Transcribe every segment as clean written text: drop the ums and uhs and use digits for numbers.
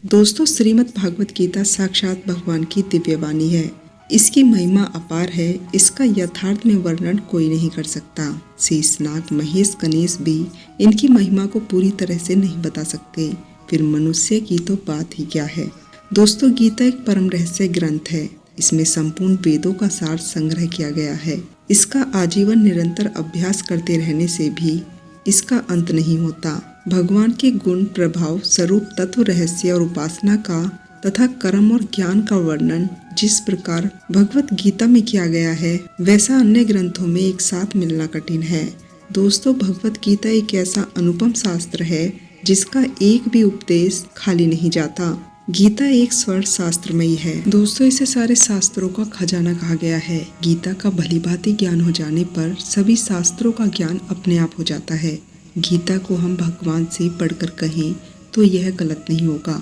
दोस्तों, श्रीमद् भागवत गीता साक्षात भगवान की दिव्य वाणी है। इसकी महिमा अपार है। इसका यथार्थ में वर्णन कोई नहीं कर सकता। शेषनाग, महेश, गणेश भी इनकी महिमा को पूरी तरह से नहीं बता सकते, फिर मनुष्य की तो बात ही क्या है। दोस्तों, गीता एक परम रहस्य ग्रंथ है। इसमें संपूर्ण वेदों का सार संग्रह किया गया है। इसका आजीवन निरंतर अभ्यास करते रहने से भी इसका अंत नहीं होता। भगवान के गुण, प्रभाव, स्वरूप, तत्व, रहस्य और उपासना का तथा कर्म और ज्ञान का वर्णन जिस प्रकार भगवत गीता में किया गया है, वैसा अन्य ग्रंथों में एक साथ मिलना कठिन है। दोस्तों, भगवत गीता एक ऐसा अनुपम शास्त्र है जिसका एक भी उपदेश खाली नहीं जाता। गीता एक स्वर्ण शास्त्रमयी है। दोस्तों, इसे सारे शास्त्रों का खजाना कहा गया है। गीता का भलीभांति ज्ञान हो जाने पर सभी शास्त्रों का ज्ञान अपने आप हो जाता है। गीता को हम भगवान से पढ़कर कहें तो यह गलत नहीं होगा,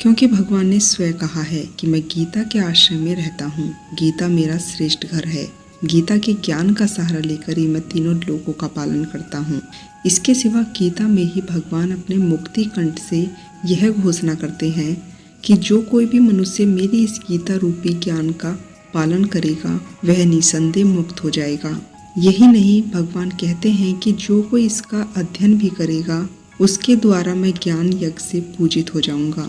क्योंकि भगवान ने स्वयं कहा है कि मैं गीता के आश्रय में रहता हूँ। गीता मेरा श्रेष्ठ घर है। गीता के ज्ञान का सहारा लेकर ही मैं तीनों लोकों का पालन करता हूँ। इसके सिवा गीता में ही भगवान अपने मुक्ति कंठ से यह घोषणा करते हैं कि जो कोई भी मनुष्य मेरी इस गीता रूपी ज्ञान का पालन करेगा वह निसंदेह मुक्त हो जाएगा। यही नहीं, भगवान कहते हैं कि जो कोई इसका अध्ययन भी करेगा उसके द्वारा मैं ज्ञान यज्ञ से पूजित हो जाऊंगा।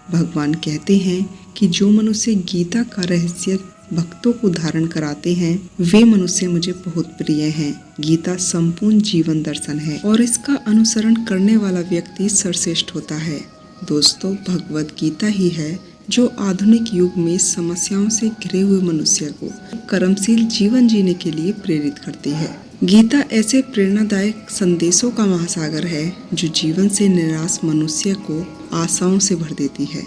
भगवान कहते हैं कि जो मनुष्य गीता का रहस्य भक्तों को धारण कराते हैं वे मनुष्य मुझे बहुत प्रिय हैं। गीता संपूर्ण जीवन दर्शन है और इसका अनुसरण करने वाला व्यक्ति सर्वश्रेष्ठ होता है। दोस्तों, भगवत गीता ही है जो आधुनिक युग में समस्याओं से घिरे हुए मनुष्य को कर्मशील जीवन जीने के लिए प्रेरित करती है। गीता ऐसे प्रेरणादायक संदेशों का महासागर है जो जीवन से निराश मनुष्य को आशाओं से भर देती है।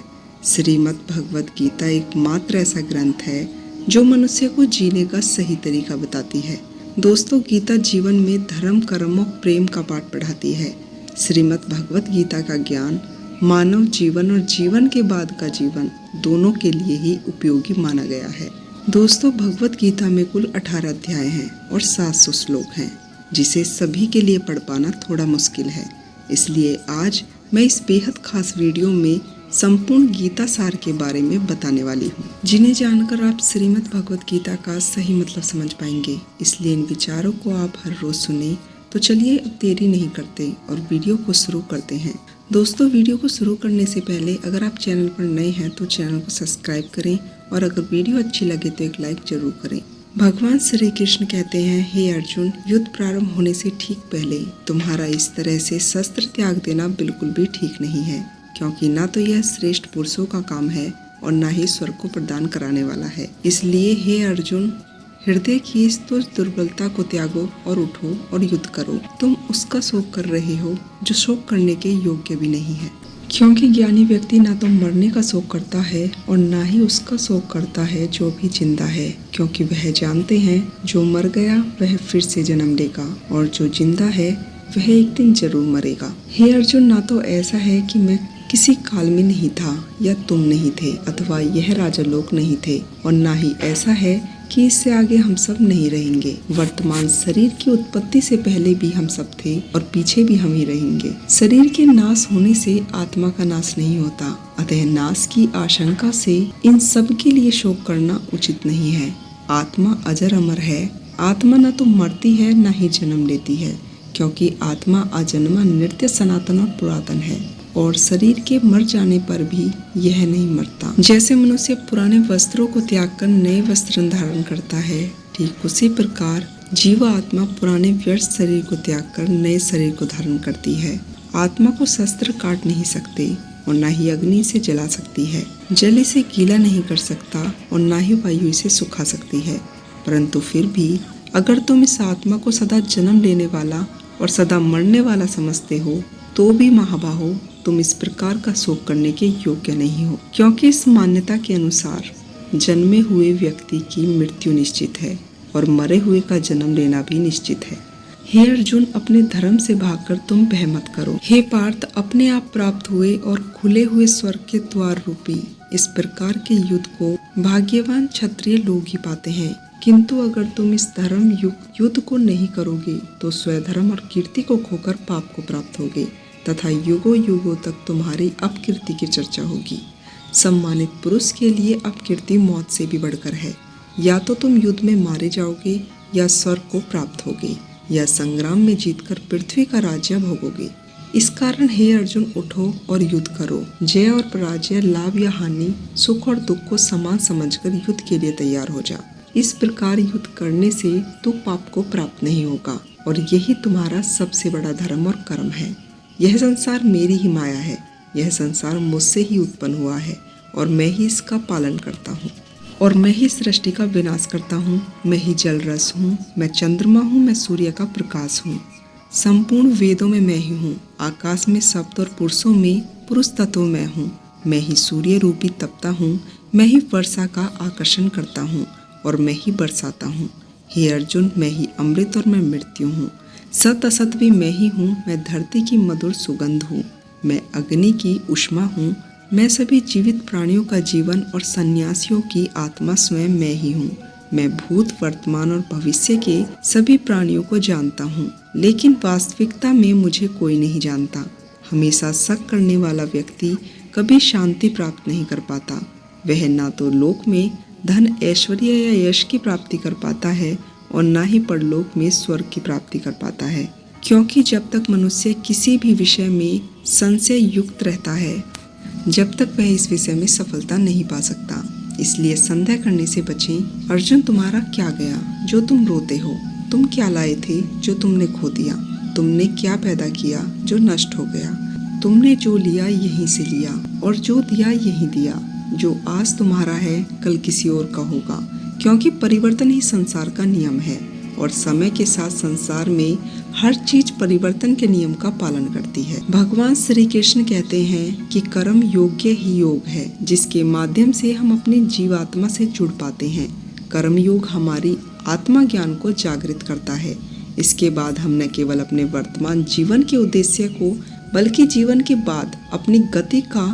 श्रीमद् भगवत गीता एकमात्र ऐसा ग्रंथ है जो मनुष्य को जीने का सही तरीका बताती है। दोस्तों, गीता जीवन में धर्म, कर्म और प्रेम का पाठ पढ़ाती है। श्रीमद् भगवत गीता का ज्ञान मानव जीवन और जीवन के बाद का जीवन दोनों के लिए ही उपयोगी माना गया है। दोस्तों, भगवत गीता में कुल 18 अध्याय हैं और 700 श्लोक हैं, जिसे सभी के लिए पढ़ पाना थोड़ा मुश्किल है। इसलिए आज मैं इस बेहद खास वीडियो में संपूर्ण गीता सार के बारे में बताने वाली हूँ, जिन्हें जानकर आप श्रीमद् भगवत गीता का सही मतलब समझ पाएंगे। इसलिए इन विचारों को आप हर रोज सुने। तो चलिए अब देरी नहीं करते और वीडियो को शुरू करते हैं। दोस्तों, वीडियो को शुरू करने से पहले अगर आप चैनल पर नए हैं तो चैनल को सब्सक्राइब करें और अगर वीडियो अच्छी लगे तो एक लाइक जरूर करें। भगवान श्री कृष्ण कहते हैं, हे अर्जुन, युद्ध प्रारंभ होने से ठीक पहले तुम्हारा इस तरह से शस्त्र त्याग देना बिल्कुल भी ठीक नहीं है, क्योंकि ना तो यह श्रेष्ठ पुरुषों का काम है और ना ही स्वर्ग को प्रदान कराने वाला है। इसलिए हे अर्जुन, हृदय की इस तो दुर्बलता को त्यागो और उठो और युद्ध करो। तुम उसका शोक कर रहे हो जो शोक करने के योग्य भी नहीं है, क्योंकि ज्ञानी व्यक्ति ना तो मरने का शोक करता है और ना ही उसका शोक करता है जो भी जिंदा है, क्योंकि वह जानते हैं जो मर गया वह फिर से जन्म लेगा और जो जिंदा है वह एक दिन जरूर मरेगा। हे अर्जुन, ना तो ऐसा है कि मैं किसी काल में नहीं था या तुम नहीं थे अथवा यह राजा लोक नहीं थे, और ना ही ऐसा है कि इससे आगे हम सब नहीं रहेंगे। वर्तमान शरीर की उत्पत्ति से पहले भी हम सब थे और पीछे भी हम ही रहेंगे। शरीर के नाश होने से आत्मा का नाश नहीं होता, अतः नाश की आशंका से इन सब के लिए शोक करना उचित नहीं है। आत्मा अजर अमर है। आत्मा न तो मरती है न ही जन्म लेती है, क्योंकि आत्मा अजन्मा, नित्य, सनातन और पुरातन है और शरीर के मर जाने पर भी यह नहीं मरता। जैसे मनुष्य पुराने वस्त्रों को त्याग कर नए वस्त्र धारण करता है, ठीक उसी प्रकार जीवा आत्मा पुराने व्यर्थ शरीर को त्याग कर नए शरीर को धारण करती है। आत्मा को शस्त्र काट नहीं सकते और न ही अग्नि से जला सकती है। जल इसे गीला नहीं कर सकता और न ही वायु इसे सुखा सकती है। परंतु फिर भी अगर तुम इस आत्मा को सदा जन्म लेने वाला और सदा मरने वाला समझते हो तो भी महाबाहो, तुम इस प्रकार का शोक करने के योग्य नहीं हो, क्योंकि इस मान्यता के अनुसार जन्मे हुए व्यक्ति की मृत्यु निश्चित है और मरे हुए का जन्म लेना भी निश्चित है। हे अर्जुन, अपने धर्म से भागकर तुम भय मत करो। हे पार्थ, अपने आप प्राप्त हुए और खुले हुए स्वर्ग के द्वार रूपी इस प्रकार के युद्ध को भाग्यवान क्षत्रिय लोग ही पाते हैं, किंतु अगर तुम इस धर्म युद्ध को नहीं करोगे तो स्वधर्म और कीर्ति को खोकर पाप को प्राप्त होगे। तथा युगों युगों तक तुम्हारी अपकीर्ति की चर्चा होगी। सम्मानित पुरुष के लिए अपकीर्ति मौत से भी बढ़कर है। या तो तुम युद्ध में मारे जाओगे या स्वर्ग को प्राप्त होगे, या संग्राम में जीतकर पृथ्वी का राज्य भोगोगे। इस कारण हे अर्जुन, उठो और युद्ध करो। जय और पराजय, लाभ या हानि, सुख और दुख को समान समझकर युद्ध के लिए तैयार हो जा। इस प्रकार युद्ध करने से तू पाप को प्राप्त नहीं होगा, और यही तुम्हारा सबसे बड़ा धर्म और कर्म है। यह संसार मेरी ही माया है। यह संसार मुझसे ही उत्पन्न हुआ है और मैं ही इसका पालन करता हूँ, और मैं ही सृष्टि का विनाश करता हूँ। मैं ही जल रस हूँ, मैं चंद्रमा हूँ, मैं सूर्य का प्रकाश हूँ। संपूर्ण वेदों में मैं ही हूँ। आकाश में शब्द और पुरुषों में पुरुष तत्व मैं हूँ। मैं ही सूर्य रूपी तपता हूँ। मैं ही वर्षा का आकर्षण करता हूँ और मैं ही बरसाता हूँ। हे अर्जुन, मैं ही अमृत और मैं मृत्यु हूँ। सत असत भी मैं ही हूँ। मैं धरती की मधुर सुगंध हूँ। मैं अग्नि की ऊष्मा हूँ। मैं सभी जीवित प्राणियों का जीवन और सन्यासियों की आत्मा स्वयं मैं ही हूँ। मैं भूत, वर्तमान और भविष्य के सभी प्राणियों को जानता हूँ, लेकिन वास्तविकता में मुझे कोई नहीं जानता। हमेशा शक करने वाला व्यक्ति कभी शांति प्राप्त नहीं कर पाता। वह ना तो लोक में धन, ऐश्वर्य या यश की प्राप्ति कर पाता है और ना ही परलोक में स्वर्ग की प्राप्ति कर पाता है, क्योंकि जब तक मनुष्य किसी भी विषय में संशय युक्त रहता है, जब तक वह इस विषय में सफलता नहीं पा सकता। इसलिए संदेह करने से बचें। अर्जुन, तुम्हारा क्या गया जो तुम रोते हो? तुम क्या लाए थे जो तुमने खो दिया? तुमने क्या पैदा किया जो नष्ट हो गया? तुमने जो लिया यहीं से लिया, और जो दिया यहीं दिया। जो आज तुम्हारा है कल किसी और का होगा, क्योंकि परिवर्तन ही संसार का नियम है, और समय के साथ संसार में हर चीज परिवर्तन के नियम का पालन करती है। भगवान श्री कृष्ण कहते हैं कि कर्म योग्य ही योग है, जिसके माध्यम से हम अपने जीवात्मा से जुड़ पाते हैं। कर्म योग हमारी आत्मा ज्ञान को जागृत करता है। इसके बाद हम न केवल अपने वर्तमान जीवन के उद्देश्य को, बल्कि जीवन के बाद अपनी गति का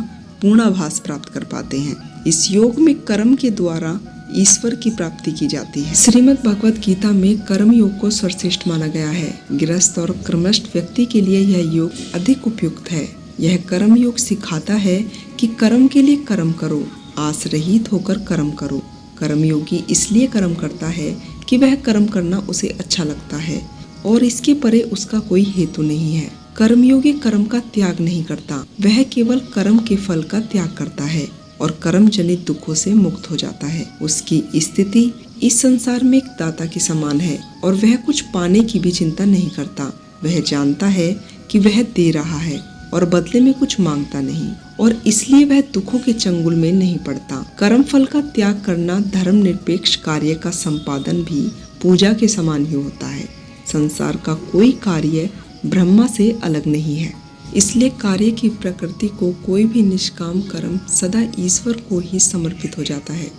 पूर्णाभास प्राप्त कर पाते हैं। इस योग में कर्म के द्वारा ईश्वर की प्राप्ति की जाती है। श्रीमद् भगवत गीता में कर्म योग को सर्वश्रेष्ठ माना गया है। गृहस्थ और कर्मस्थ व्यक्ति के लिए यह योग अधिक उपयुक्त है। यह कर्म योग सिखाता है कि कर्म के लिए कर्म करो, आस रहित होकर कर्म करो। कर्मयोगी इसलिए कर्म करता है कि वह कर्म करना उसे अच्छा लगता है और इसके परे उसका कोई हेतु नहीं है। कर्मयोगी कर्म का त्याग नहीं करता, वह केवल कर्म के फल का त्याग करता है और कर्म जनित दुखों से मुक्त हो जाता है। उसकी स्थिति इस संसार में एक दाता के समान है और वह कुछ पाने की भी चिंता नहीं करता। वह जानता है कि वह दे रहा है और बदले में कुछ मांगता नहीं, और इसलिए वह दुखों के चंगुल में नहीं पड़ता। कर्म फल का त्याग करना धर्मनिरपेक्ष कार्य का संपादन भी पूजा के समान ही होता है। संसार का कोई कार्य ब्रह्मा से अलग नहीं है, इसलिए कार्य की प्रकृति को कोई भी निष्काम कर्म सदा ईश्वर को ही समर्पित हो जाता है।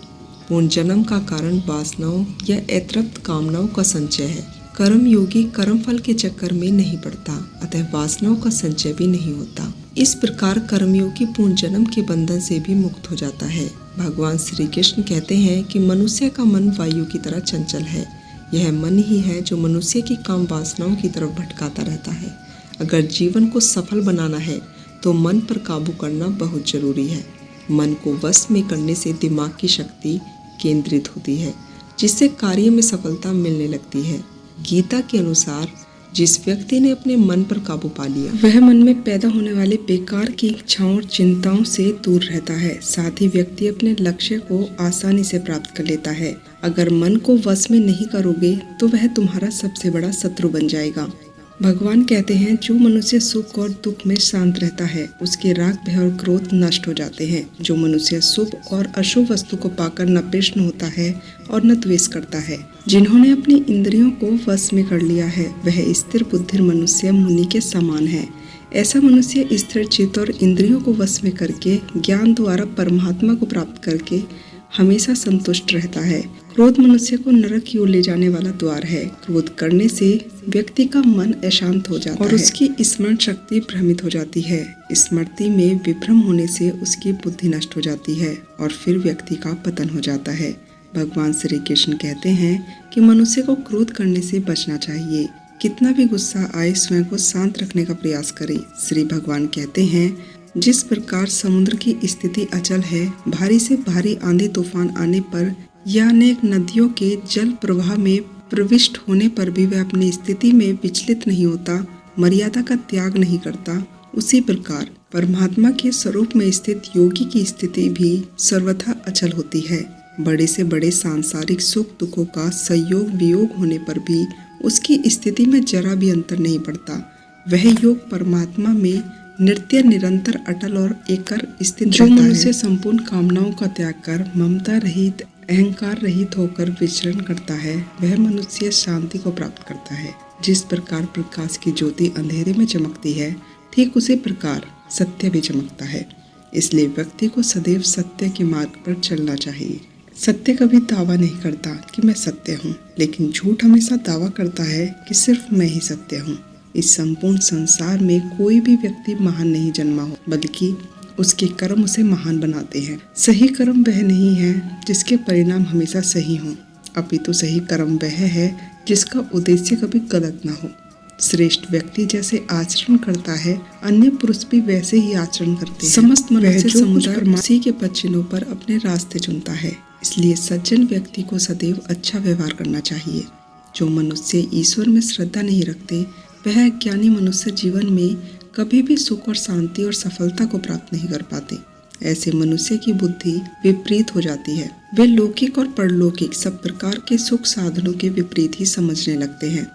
पूर्ण जन्म का कारण वासनाओं या अतृप्त कामनाओं का संचय है। कर्म योगी कर्म फल के चक्कर में नहीं पड़ता, अतः वासनाओं का संचय भी नहीं होता। इस प्रकार कर्मयोगी पूर्ण जन्म के बंधन से भी मुक्त हो जाता है। भगवान श्री कृष्ण कहते हैं कि मनुष्य का मन वायु की तरह चंचल है। यह मन ही है जो मनुष्य की काम वासनाओं की तरफ भटकाता रहता है। अगर जीवन को सफल बनाना है तो मन पर काबू करना बहुत जरूरी है। मन को वश में करने से दिमाग की शक्ति केंद्रित होती है, जिससे कार्य में सफलता मिलने लगती है। गीता के अनुसार जिस व्यक्ति ने अपने मन पर काबू पा लिया, वह मन में पैदा होने वाले बेकार की इच्छाओं और चिंताओं से दूर रहता है। साथ ही व्यक्ति अपने लक्ष्य को आसानी से प्राप्त कर लेता है। अगर मन को वश में नहीं करोगे तो वह तुम्हारा सबसे बड़ा शत्रु बन जाएगा। भगवान कहते हैं, जो मनुष्य सुख और दुख में शांत रहता है उसके राग, भय और क्रोध नष्ट हो जाते हैं। जो मनुष्य शुभ और अशुभ वस्तु को पाकर न प्रश्न होता है और न द्वेष करता है, जिन्होंने अपनी इंद्रियों को वश में कर लिया है, वह स्थिर बुद्धि मनुष्य मुनि के समान है। ऐसा मनुष्य स्थिर चित्त और इंद्रियों को वश में करके ज्ञान द्वारा परमात्मा को प्राप्त करके हमेशा संतुष्ट रहता है। क्रोध मनुष्य को नरक की ओर ले जाने वाला द्वार है। क्रोध करने से व्यक्ति का मन अशांत हो जाता है और उसकी स्मरण शक्ति भ्रमित हो जाती है। स्मृति में विभ्रम होने से उसकी बुद्धि नष्ट हो जाती है और फिर व्यक्ति का पतन हो जाता है। भगवान श्री कृष्ण कहते हैं कि मनुष्य को क्रोध करने से बचना चाहिए, कितना भी गुस्सा आए स्वयं को शांत रखने का प्रयास करें। श्री भगवान कहते हैं, जिस प्रकार समुद्र की स्थिति अचल है, भारी से भारी आंधी तूफान आने पर या अनेक नदियों के जल प्रवाह में प्रविष्ट होने पर भी वह अपनी स्थिति में विचलित नहीं होता, मर्यादा का त्याग नहीं करता, उसी प्रकार परमात्मा के स्वरूप में स्थित योगी की स्थिति भी सर्वथा अचल होती है। बड़े से बड़े सांसारिक सुख दुखों का संयोग वियोग होने पर भी उसकी स्थिति में जरा भी अंतर नहीं पड़ता। वह योग परमात्मा में नित्य निरंतर अटल और एकर स्थित जो मनुष्य संपूर्ण कामनाओं का त्याग कर ममता रहित अहंकार रहित होकर विचरण करता है, वह मनुष्य शांति को प्राप्त करता है। जिस प्रकार प्रकाश की ज्योति अंधेरे में चमकती है, ठीक उसी प्रकार सत्य भी चमकता है। इसलिए व्यक्ति को सदैव सत्य के मार्ग पर चलना चाहिए। सत्य कभी दावा नहीं करता कि मैं सत्य हूँ, लेकिन झूठ हमेशा दावा करता है कि सिर्फ मैं ही सत्य हूँ। इस संपूर्ण संसार में कोई भी व्यक्ति महान नहीं जन्मा हो, बल्कि उसके कर्म उसे महान बनाते हैं। सही कर्म वह नहीं है जिसके परिणाम हमेशा सही हों, अपितु सही कर्म वह है जिसका उद्देश्य कभी गलत न हो। श्रेष्ठ व्यक्ति जैसे आचरण करता है, अन्य पुरुष भी वैसे ही आचरण करते हैं। समस्त मनुष्य समुदाय उसी के पद चिन्हों पर अपने रास्ते चुनता है। इसलिए सज्जन व्यक्ति को सदैव अच्छा व्यवहार करना चाहिए। जो मनुष्य ईश्वर में श्रद्धा नहीं रखते, वह अज्ञानी मनुष्य जीवन में कभी भी सुख और शांति और सफलता को प्राप्त नहीं कर पाते। ऐसे मनुष्य की बुद्धि विपरीत हो जाती है। वे लौकिक और परलौकिक सब प्रकार के सुख साधनों के विपरीत ही समझने लगते हैं।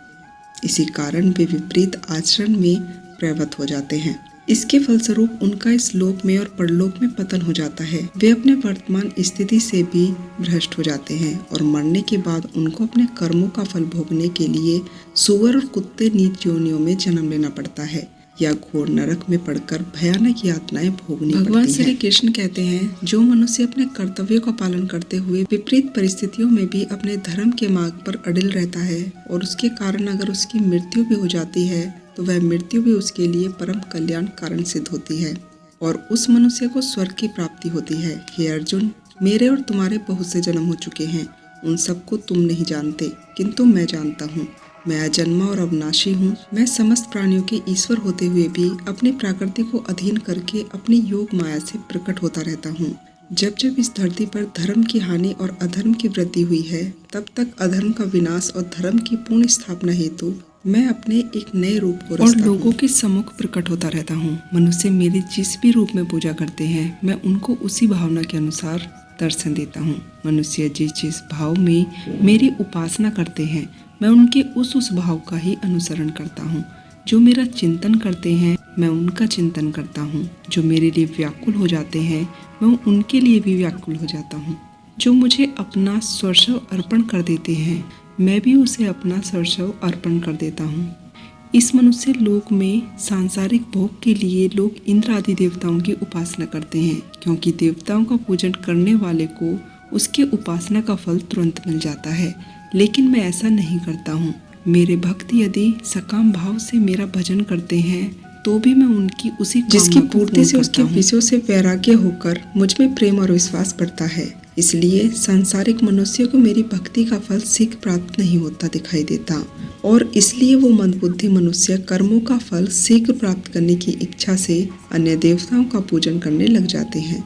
इसी कारण वे विपरीत आचरण में प्रवृत्त हो जाते हैं। इसके फलस्वरूप उनका इस लोक में और परलोक में पतन हो जाता है। वे अपने वर्तमान स्थिति से भी भ्रष्ट हो जाते हैं और मरने के बाद उनको अपने कर्मों का फल भोगने के लिए सूअर और कुत्ते नीच योनियों में जन्म लेना पड़ता है या घोर नरक में पड़कर भयानक यातनाएं भोगनी पड़ती हैं। भगवान श्री कृष्ण कहते हैं, जो मनुष्य अपने कर्तव्यों का पालन करते हुए विपरीत परिस्थितियों में भी अपने धर्म के मार्ग पर अडिल रहता है और उसके कारण अगर उसकी मृत्यु भी हो जाती है, तो वह मृत्यु भी उसके लिए परम कल्याण कारण सिद्ध होती है और उस मनुष्य को स्वर्ग की प्राप्ति होती है। हे अर्जुन, मेरे और तुम्हारे बहुत से जन्म हो चुके हैं, उन सबको तुम नहीं जानते, किंतु मैं जानता हूँ। मैं अजन्मा और अविनाशी हूँ। मैं समस्त प्राणियों के ईश्वर होते हुए भी अपनी प्रकृति को अधीन करके अपनी योग माया से प्रकट होता रहता हूँ। जब जब इस धरती पर धर्म की हानि और अधर्म की वृद्धि हुई है, तब तक अधर्म का विनाश और धर्म की पूर्ण स्थापना हेतु मैं अपने एक नए रूप को और लोगों के सम्मुख प्रकट होता रहता हूँ। मनुष्य मेरी जिस भी रूप में पूजा करते हैं, मैं उनको उसी भावना के अनुसार दर्शन देता हूँ। मनुष्य जिस जिस भाव में मेरी उपासना करते हैं, मैं उनके उस भाव का ही अनुसरण करता हूँ। जो मेरा चिंतन करते हैं, मैं उनका चिंतन करता हूँ। जो मेरे लिए व्याकुल हो जाते हैं, मैं उनके लिए भी व्याकुल हो जाता हूँ। जो मुझे अपना सर्वस्व अर्पण कर देते हैं, मैं भी उसे अपना सर्वस्व अर्पण कर देता हूँ। इस मनुष्य लोक में सांसारिक भोग के लिए लोग इंद्र आदि देवताओं की उपासना करते हैं, क्योंकि देवताओं का पूजन करने वाले को उसके उपासना का फल तुरंत मिल जाता है। लेकिन मैं ऐसा नहीं करता हूँ। मेरे भक्त यदि सकाम भाव से मेरा भजन करते हैं, तो भी मैं उनकी उसी जिसकी पूर्ति से उसके विषयों से वैराग्य होकर मुझ में प्रेम और विश्वास बढ़ता है। इसलिए सांसारिक मनुष्य को मेरी भक्ति का फल शीघ्र प्राप्त नहीं होता दिखाई देता और इसलिए वो मंदबुद्धि मनुष्य कर्मों का फल शीघ्र प्राप्त करने की इच्छा से अन्य देवताओं का पूजन करने लग जाते हैं।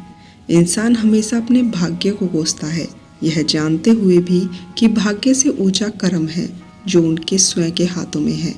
इंसान हमेशा अपने भाग्य को कोसता है, यह जानते हुए भी कि भाग्य से ऊंचा कर्म है जो उनके स्वयं के हाथों में है।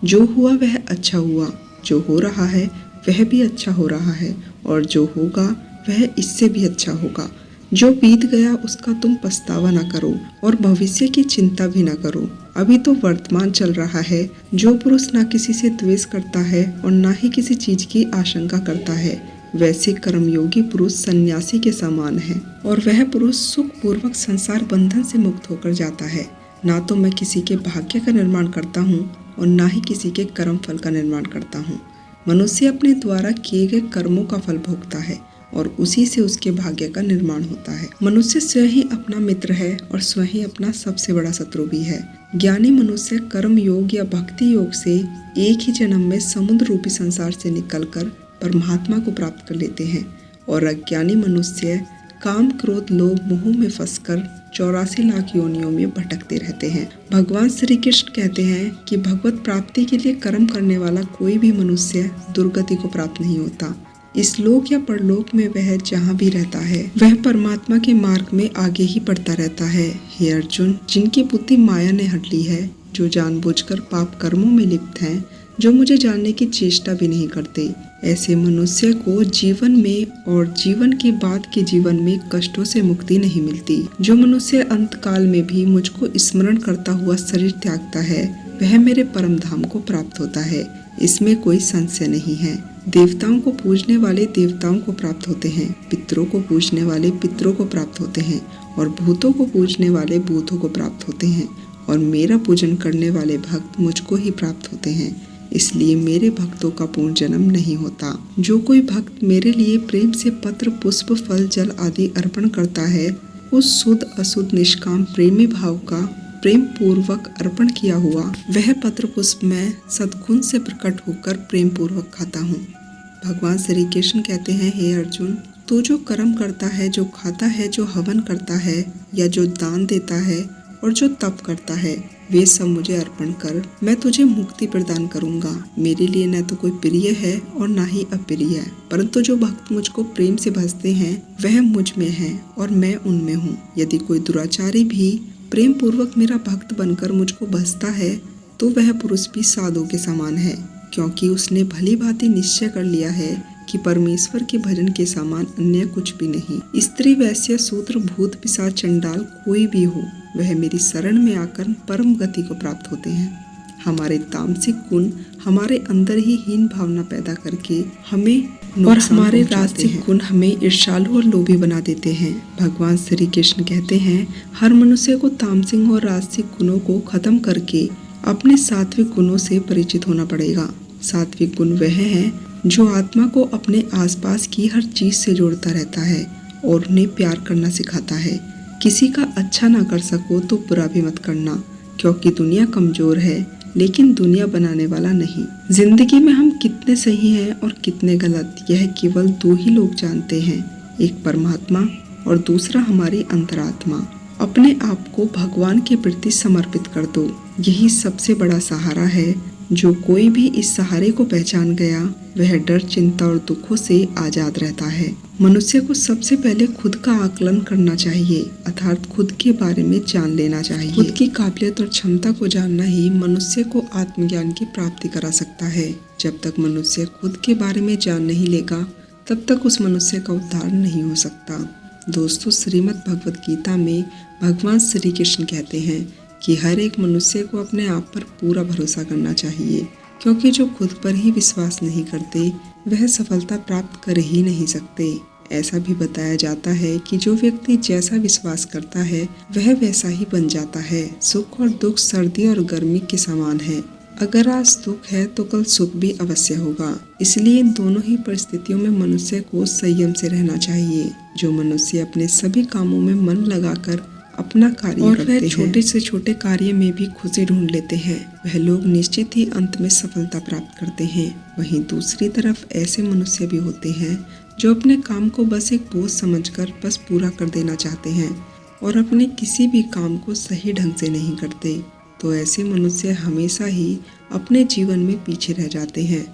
जो हुआ वह अच्छा हुआ, जो हो रहा है वह भी अच्छा हो रहा है और जो होगा वह इससे भी अच्छा होगा। जो बीत गया उसका तुम पछतावा न करो और भविष्य की चिंता भी न करो। अभी तो वर्तमान चल रहा है। जो पुरुष ना किसी से द्वेष करता है और ना ही किसी चीज की आशंका करता है, वैसे कर्मयोगी पुरुष सन्यासी के समान है और वह पुरुष सुख पूर्वक संसार बंधन से मुक्त होकर जाता है। ना तो मैं किसी के भाग्य का निर्माण करता हूँ और ना ही किसी के कर्म फल का निर्माण करता हूँ। मनुष्य अपने द्वारा किए गए कर्मों का फल भोगता है और उसी से उसके भाग्य का निर्माण होता है। मनुष्य स्वयं ही अपना मित्र है और स्वयं ही अपना सबसे बड़ा शत्रु भी है। ज्ञानी मनुष्य कर्म योग या भक्ति योग से एक ही जन्म में समुद्र रूपी संसार से निकलकर परमात्मा को प्राप्त कर लेते हैं और अज्ञानी मनुष्य काम क्रोध लोभ मोह में फंसकर 84 लाख योनियों में भटकते रहते हैं। भगवान श्री कृष्ण कहते हैं कि भगवत प्राप्ति के लिए कर्म करने वाला कोई भी मनुष्य दुर्गति को प्राप्त नहीं होता। इस लोक या परलोक में वह जहाँ भी रहता है वह परमात्मा के मार्ग में आगे ही बढ़ता रहता है। हे अर्जुन, जिनकी बुद्धि माया ने हट ली है, जो जानबूझकर पाप कर्मों में लिप्त हैं, जो मुझे जानने की चेष्टा भी नहीं करते, ऐसे मनुष्य को जीवन में और जीवन के बाद के जीवन में कष्टों से मुक्ति नहीं मिलती। जो मनुष्य अंत काल में भी मुझको स्मरण करता हुआ शरीर त्यागता है वह मेरे परम धाम को प्राप्त होता है, इसमें कोई संशय नहीं है। देवताओं को पूजने वाले देवताओं को प्राप्त होते हैं, पितरों को पूजने वाले पितरों को प्राप्त होते हैं और भूतों को पूजने वाले भूतों को प्राप्त होते हैं और मेरा पूजन करने वाले भक्त मुझको ही प्राप्त होते हैं। इसलिए मेरे भक्तों का पुनर्जन्म नहीं होता। जो कोई भक्त मेरे लिए प्रेम से पत्र पुष्प फल जल आदि अर्पण करता है, उस शुद्ध अशुद्ध निष्काम प्रेमी भाव का प्रेम पूर्वक अर्पण किया हुआ वह पत्र पुष्प मैं सद्गुण से प्रकट होकर प्रेम पूर्वक खाता हूँ। भगवान श्री कृष्ण कहते हैं, हे अर्जुन, तू जो कर्म करता है, जो खाता है, जो हवन करता है या जो दान देता है और जो तप करता है, वे सब मुझे अर्पण कर, मैं तुझे मुक्ति प्रदान करूंगा। मेरे लिए न तो कोई प्रिय है और न ही अप्रिय है, परंतु जो भक्त मुझको प्रेम से भजते हैं वह मुझ में है और मैं उनमें हूँ। यदि कोई दुराचारी भी प्रेम पूर्वक मेरा भक्त बनकर मुझको भजता है तो वह पुरुष भी साधु के समान है, क्योंकि उसने भली भांति निश्चय कर लिया है कि परमेश्वर के भजन के समान अन्य कुछ भी नहीं। स्त्री वैश्य शूद्र भूत पिशाच चंडाल कोई भी हो, वह मेरी शरण में आकर परम गति को प्राप्त होते हैं। हमारे तामसिक गुण हमारे अंदर ही हीन भावना पैदा करके हमें और हमारे राजसिक गुण हमें ईर्ष्यालु और लोभी बना देते हैं। भगवान श्री कृष्ण कहते हैं, हर मनुष्य को तामसिक और राजसिक गुणों को खत्म करके अपने सात्विक गुणों से परिचित होना पड़ेगा। सात्विक गुण वह है जो आत्मा को अपने आसपास की हर चीज से जोड़ता रहता है और उन्हें प्यार करना सिखाता है। किसी का अच्छा ना कर सको तो बुरा भी मत करना, क्योंकि दुनिया कमजोर है लेकिन दुनिया बनाने वाला नहीं। जिंदगी में हम कितने सही हैं और कितने गलत, यह केवल दो ही लोग जानते हैं, एक परमात्मा और दूसरा हमारी अंतरात्मा। अपने आप को भगवान के प्रति समर्पित कर दो, यही सबसे बड़ा सहारा है। जो कोई भी इस सहारे को पहचान गया वह डर चिंता और दुखों से आजाद रहता है। मनुष्य को सबसे पहले खुद का आकलन करना चाहिए, अर्थात खुद के बारे में जान लेना चाहिए। खुद की काबिलियत और क्षमता को जानना ही मनुष्य को आत्मज्ञान की प्राप्ति करा सकता है। जब तक मनुष्य खुद के बारे में जान नहीं लेगा तब तक उस मनुष्य का उद्धार नहीं हो सकता। दोस्तों, श्रीमद् भगवत गीता में भगवान श्री कृष्ण कहते हैं कि हर एक मनुष्य को अपने आप पर पूरा भरोसा करना चाहिए, क्योंकि जो खुद पर ही विश्वास नहीं करते वह सफलता प्राप्त कर ही नहीं सकते। ऐसा भी बताया जाता है कि जो व्यक्ति जैसा विश्वास करता है वह वैसा ही बन जाता है। सुख और दुख सर्दी और गर्मी के समान है, अगर आज दुख है तो कल सुख भी अवश्य होगा। इसलिए इन दोनों ही परिस्थितियों में मनुष्य को संयम से रहना चाहिए। जो मनुष्य अपने सभी कामों में मन लगाकर अपना कार्य और वह छोटे से छोटे कार्य में भी खुशी ढूंढ लेते हैं, वह लोग निश्चित ही अंत में सफलता प्राप्त करते हैं। वहीं दूसरी तरफ ऐसे मनुष्य भी होते हैं जो अपने काम को बस एक बोझ समझकर बस पूरा कर देना चाहते हैं और अपने किसी भी काम को सही ढंग से नहीं करते। तो ऐसे मनुष्य हमेशा ही अपने जीवन में पीछे रह जाते हैं।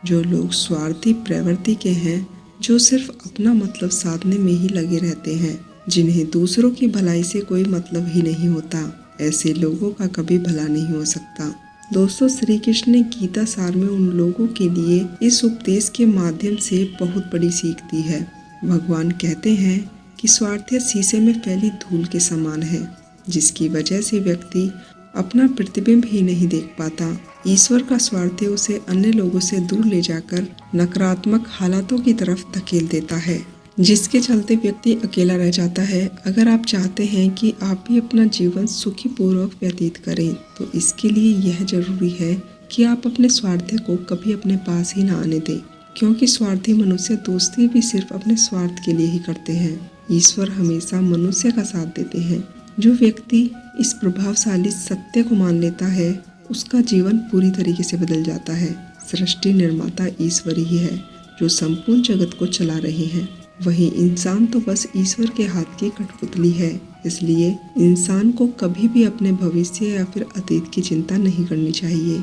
जो लोग स्वार्थी प्रवृत्ति के हैं, जो सिर्फ अपना मतलब साधने में ही लगे रहते हैं, जिन्हें दूसरों की भलाई से कोई मतलब ही नहीं होता, ऐसे लोगों का कभी भला नहीं हो सकता। दोस्तों, श्री कृष्ण ने गीता सार में उन लोगों के लिए इस उपदेश के माध्यम से बहुत बड़ी सीख दी है। भगवान कहते हैं कि स्वार्थी शीशे में फैली धूल के समान है, जिसकी वजह से व्यक्ति अपना प्रतिबिंब ही नहीं देख पाता। ईश्वर का स्वार्थी उसे अन्य लोगों से दूर ले जाकर नकारात्मक हालातों की तरफ धकेल देता है, जिसके चलते व्यक्ति अकेला रह जाता है। अगर आप चाहते हैं कि आप भी अपना जीवन सुखी पूर्वक व्यतीत करें तो इसके लिए यह जरूरी है कि आप अपने स्वार्थ को कभी अपने पास ही ना आने दें, क्योंकि स्वार्थी मनुष्य दोस्ती भी सिर्फ अपने स्वार्थ के लिए ही करते हैं। ईश्वर हमेशा मनुष्य का साथ देते हैं। जो व्यक्ति इस प्रभावशाली सत्य को मान लेता है उसका जीवन पूरी तरीके से बदल जाता है। सृष्टि निर्माता ईश्वर ही है जो संपूर्ण जगत को चला रहे हैं। वहीं इंसान तो बस ईश्वर के हाथ की कठपुतली है। इसलिए इंसान को कभी भी अपने भविष्य या फिर अतीत की चिंता नहीं करनी चाहिए,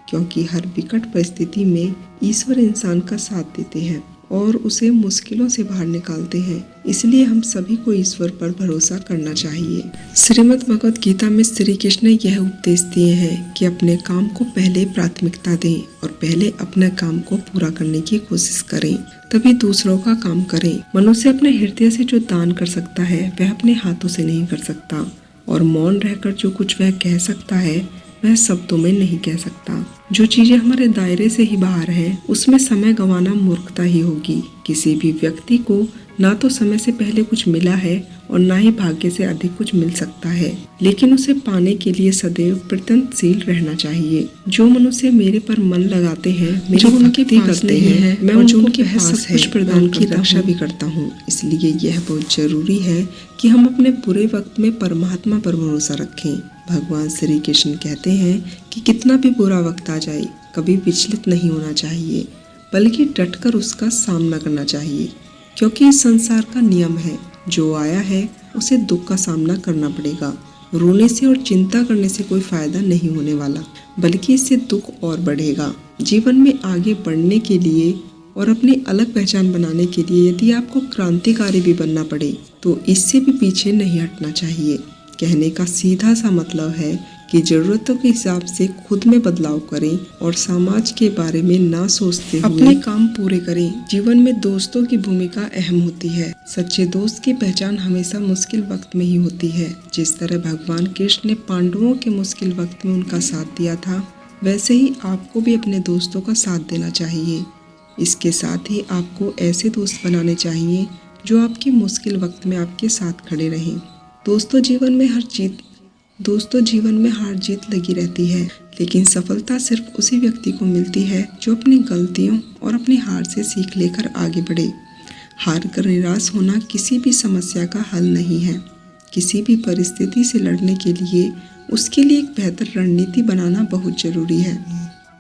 क्योंकि हर विकट परिस्थिति में ईश्वर इंसान का साथ देते हैं और उसे मुश्किलों से बाहर निकालते हैं। इसलिए हम सभी को ईश्वर पर भरोसा करना चाहिए। श्रीमद् भगवत गीता में श्री कृष्ण ने यह उपदेश दिए हैं कि अपने काम को पहले प्राथमिकता दें और पहले अपने काम को पूरा करने की कोशिश करें, तभी दूसरों का काम करें। मनुष्य अपने हृदय से जो दान कर सकता है वह अपने हाथों से नहीं कर सकता, और मौन रहकर जो कुछ वह कह सकता है वह शब्दों में नहीं कह सकता। जो चीजें हमारे दायरे से ही बाहर है उसमें समय गंवाना मूर्खता ही होगी। किसी भी व्यक्ति को ना तो समय से पहले कुछ मिला है और ना ही भाग्य से अधिक कुछ मिल सकता है, लेकिन उसे पाने के लिए सदैव प्रयत्नशील रहना चाहिए। जो मनुष्य मेरे पर मन लगाते हैं, जो उनके करते हैं, मैं उनके सब कुछ प्रदान की रक्षा भी करता हूँ। इसलिए यह बहुत जरूरी है कि हम अपने बुरे वक्त में परमात्मा पर भरोसा रखें। भगवान श्री कृष्ण कहते हैं कि कितना भी बुरा वक्त आ जाए कभी विचलित नहीं होना चाहिए, बल्कि डटकर उसका सामना करना चाहिए, क्योंकि इस संसार का नियम है, जो आया है उसे दुख का सामना करना पड़ेगा। रोने से और चिंता करने से कोई फायदा नहीं होने वाला, बल्कि इससे दुख और बढ़ेगा। जीवन में आगे बढ़ने के लिए और अपनी अलग पहचान बनाने के लिए यदि आपको क्रांतिकारी भी बनना पड़े तो इससे भी पीछे नहीं हटना चाहिए। कहने का सीधा सा मतलब है कि जरूरतों के हिसाब से खुद में बदलाव करें और समाज के बारे में ना सोचते हुए अपने काम पूरे करें। जीवन में दोस्तों की भूमिका अहम होती है। सच्चे दोस्त की पहचान हमेशा मुश्किल वक्त में ही होती है। जिस तरह भगवान कृष्ण ने पांडवों के मुश्किल वक्त में उनका साथ दिया था, वैसे ही आपको भी अपने दोस्तों का साथ देना चाहिए। इसके साथ ही आपको ऐसे दोस्त बनाने चाहिए जो आपके मुश्किल वक्त में आपके साथ खड़े रहें। दोस्तों जीवन में हार जीत लगी रहती है, लेकिन सफलता सिर्फ उसी व्यक्ति को मिलती है जो अपनी गलतियों और अपनी हार से सीख लेकर आगे बढ़े। हार कर निराश होना किसी भी समस्या का हल नहीं है। किसी भी परिस्थिति से लड़ने के लिए उसके लिए एक बेहतर रणनीति बनाना बहुत जरूरी है।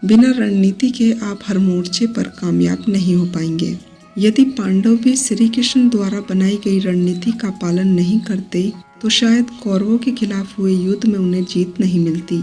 बिना रणनीति के आप हर मोर्चे पर कामयाब नहीं हो पाएंगे। यदि पांडव भी श्री कृष्ण द्वारा बनाई गई रणनीति का पालन नहीं करते तो शायद कौरवों के खिलाफ हुए युद्ध में उन्हें जीत नहीं मिलती।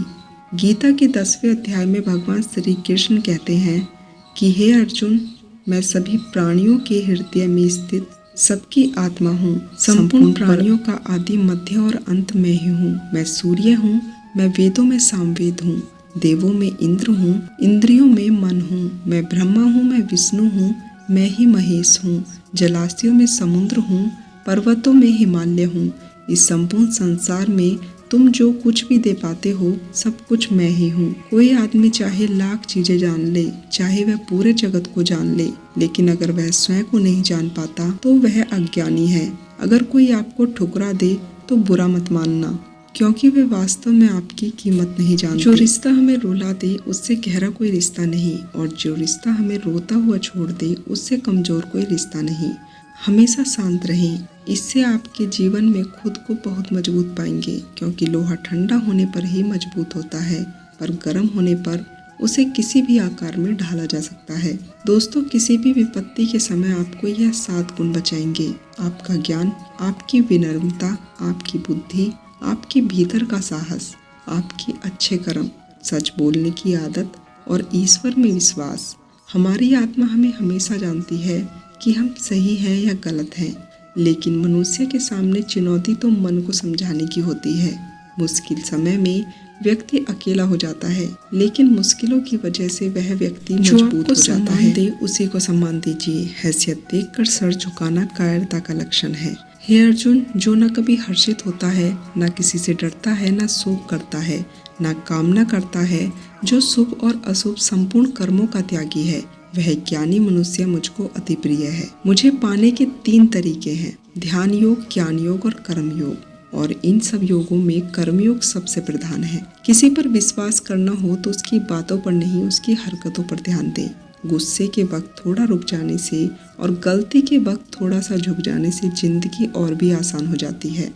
गीता के 10वें अध्याय में भगवान श्री कृष्ण कहते हैं कि हे अर्जुन, मैं सभी प्राणियों के हृदय में स्थित सबकी आत्मा हूँ। संपूर्ण प्राणियों का आदि मध्य और अंत में ही हूँ। मैं सूर्य हूँ, मैं वेदों में सामवेद हूँ, देवों में इंद्र हूँ, इंद्रियों में मन हूँ, मैं ब्रह्मा हूँ, मैं विष्णु हूँ, मैं ही महेश हूँ, जलाशयों में समुद्र हूँ, पर्वतों में हिमालय हूँ। इस संपूर्ण संसार में तुम जो कुछ भी दे पाते हो सब कुछ मैं ही हूँ। कोई आदमी चाहे लाख चीजें जान ले, चाहे वह पूरे जगत को जान ले, लेकिन अगर वह स्वयं को नहीं जान पाता तो वह अज्ञानी है। अगर कोई आपको ठुकरा दे तो बुरा मत मानना, क्योंकि वे वास्तव में आपकी कीमत नहीं जानते। जो रिश्ता हमें रुला दे उससे गहरा कोई रिश्ता नहीं, और जो रिश्ता हमें रोता हुआ छोड़ दे उससे कमजोर कोई रिश्ता नहीं। हमेशा शांत रहें, इससे आपके जीवन में खुद को बहुत मजबूत पाएंगे, क्योंकि लोहा ठंडा होने पर ही मजबूत होता है, पर गर्म होने पर उसे किसी भी आकार में ढाला जा सकता है। दोस्तों, किसी भी विपत्ति के समय आपको यह 7 गुण बचाएंगे: आपका ज्ञान, आपकी विनम्रता, आपकी बुद्धि, आपके भीतर का साहस, आपकी अच्छे कर्म, सच बोलने की आदत और ईश्वर में विश्वास। हमारी आत्मा हमें हमेशा जानती है कि हम सही हैं या गलत हैं, लेकिन मनुष्य के सामने चुनौती तो मन को समझाने की होती है। मुश्किल समय में व्यक्ति अकेला हो जाता है, लेकिन मुश्किलों की वजह से वह व्यक्ति मजबूत हो जाता है। दे उसी को सम्मान दीजिए। हैसियत देखकर सर झुकाना कायरता का लक्षण है। हे अर्जुन, जो न कभी हर्षित होता है, न किसी से डरता है, न शोक करता है, न कामना करता है, जो शुभ और अशुभ संपूर्ण कर्मों का त्यागी है, वह ज्ञानी मनुष्य मुझको अति प्रिय है। मुझे पाने के 3 तरीके हैं: ध्यान योग, ज्ञान योग और कर्म योग। और इन सब योगों में कर्मयोग सबसे प्रधान है। किसी पर विश्वास करना हो तो उसकी बातों पर नहीं, उसकी हरकतों पर ध्यान दें। गुस्से के वक्त थोड़ा रुक जाने से और गलती के वक्त थोड़ा सा झुक जाने से जिंदगी और भी आसान हो जाती है।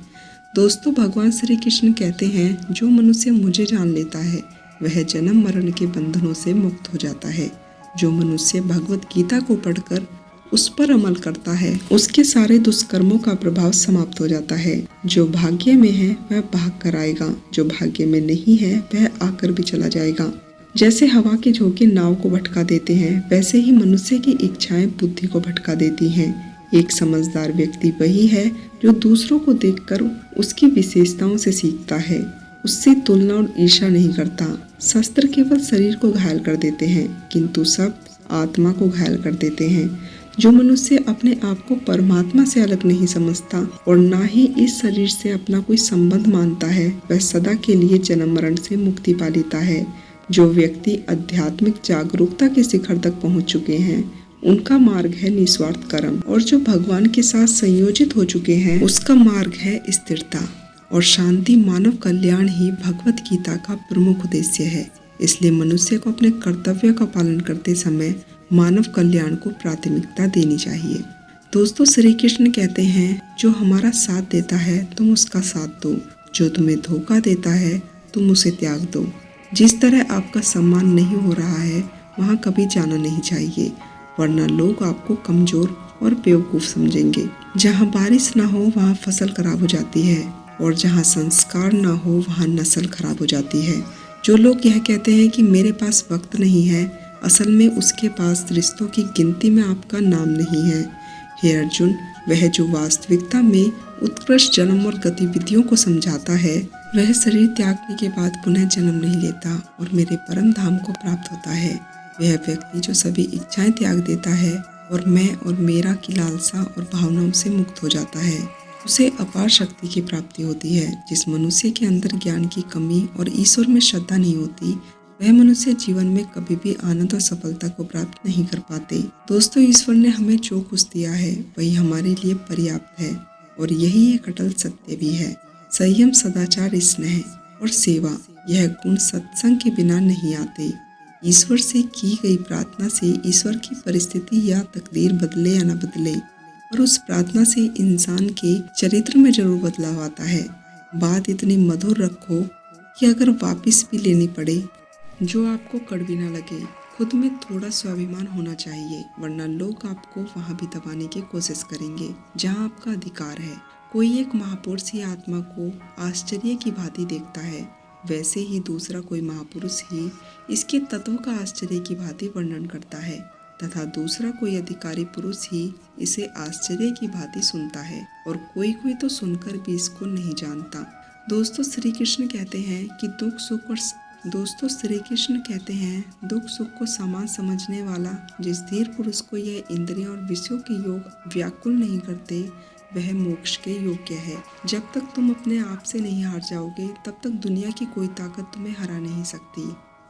दोस्तों, भगवान श्री कृष्ण कहते हैं, जो मनुष्य मुझे जान लेता है वह जन्म मरण के बंधनों से मुक्त हो जाता है। जो मनुष्य भगवत गीता को पढ़कर उस पर अमल करता है, उसके सारे दुष्कर्मों का प्रभाव समाप्त हो जाता है। जो भाग्य में है वह भाग कर आएगा, जो भाग्य में नहीं है वह आकर भी चला जाएगा। जैसे हवा के झोंके नाव को भटका देते हैं, वैसे ही मनुष्य की इच्छाएं बुद्धि को भटका देती हैं। एक समझदार व्यक्ति वही है जो दूसरों को देखकर उसकी विशेषताओं से सीखता है, उससे तुलना और ईर्ष्या नहीं करता। शस्त्र केवल शरीर को घायल कर देते हैं, किंतु शब्द आत्मा को घायल कर देते हैं। जो मनुष्य अपने आप को परमात्मा से अलग नहीं समझता और ना ही इस शरीर से अपना कोई संबंध मानता है, वह सदा के लिए जन्म मरण से मुक्ति पा लेता है। जो व्यक्ति आध्यात्मिक जागरूकता के शिखर तक पहुंच चुके हैं, उनका मार्ग है निस्वार्थ कर्म, और जो भगवान के साथ संयोजित हो चुके हैं, उसका मार्ग है स्थिरता और शांति। मानव कल्याण ही भगवत गीता का प्रमुख उद्देश्य है। इसलिए मनुष्य को अपने कर्तव्य का पालन करते समय मानव कल्याण को प्राथमिकता देनी चाहिए। दोस्तों, श्री कृष्ण कहते हैं, जो हमारा साथ देता है तुम उसका साथ दो, जो तुम्हें धोखा देता है तुम उसे त्याग दो। जिस तरह आपका सम्मान नहीं हो रहा है वहाँ कभी जाना नहीं चाहिए, वरना लोग आपको कमजोर और बेवकूफ़ समझेंगे। जहाँ बारिश ना हो वहाँ फसल खराब हो जाती है, और जहाँ संस्कार ना हो वहाँ नस्ल खराब हो जाती है। जो लोग यह कहते हैं कि मेरे पास वक्त नहीं है, असल में उसके पास रिश्तों की गिनती में आपका नाम नहीं है। हे अर्जुन, वह जो वास्तविकता में उत्कृष्ट जन्म और गतिविधियों को समझाता है, वह शरीर त्यागने के बाद पुनः जन्म नहीं लेता और मेरे परम धाम को प्राप्त होता है। वह व्यक्ति जो सभी इच्छाएं त्याग देता है और मैं और मेरा की लालसा और भावनाओं से मुक्त हो जाता है, उसे अपार शक्ति की प्राप्ति होती है। जिस मनुष्य के अंदर ज्ञान की कमी और ईश्वर में श्रद्धा नहीं होती, वह मनुष्य जीवन में कभी भी आनंद और सफलता को प्राप्त नहीं कर पाते। दोस्तों, ईश्वर ने हमें जो कुछ दिया है वही हमारे लिए पर्याप्त है, और यही एक अटल सत्य भी है। संयम, सदाचार, स्नेह और सेवा, यह गुण सत्संग के बिना नहीं आते। ईश्वर से की गई प्रार्थना से ईश्वर की परिस्थिति या तकदीर बदले या न बदले, और उस प्रार्थना से इंसान के चरित्र में जरूर बदलाव आता है। बात इतनी मधुर रखो कि अगर वापस भी लेनी पड़े, जो आपको कड़वी ना लगे। खुद में थोड़ा स्वाभिमान होना चाहिए, वरना लोग आपको वहाँ भी दबाने की कोशिश करेंगे जहाँ आपका अधिकार है। कोई एक महापुरुष ही आत्मा को आश्चर्य की भांति देखता है, वैसे ही दूसरा कोई महापुरुष ही इसके तत्व का आश्चर्य की भांति वर्णन करता है, तथा दूसरा कोई अधिकारी पुरुष ही इसे आश्चर्य की भांति सुनता है, और कोई कोई तो सुनकर भी इसको नहीं जानता। दोस्तों, श्री कृष्ण कहते हैं दुख सुख को समान समझने वाला जिस धीर पुरुष को यह इंद्रियों और विषयों के योग व्याकुल नहीं करते, वह मोक्ष के योग्य है। जब तक तुम अपने आप से नहीं हार जाओगे, तब तक दुनिया की कोई ताकत तुम्हें हरा नहीं सकती।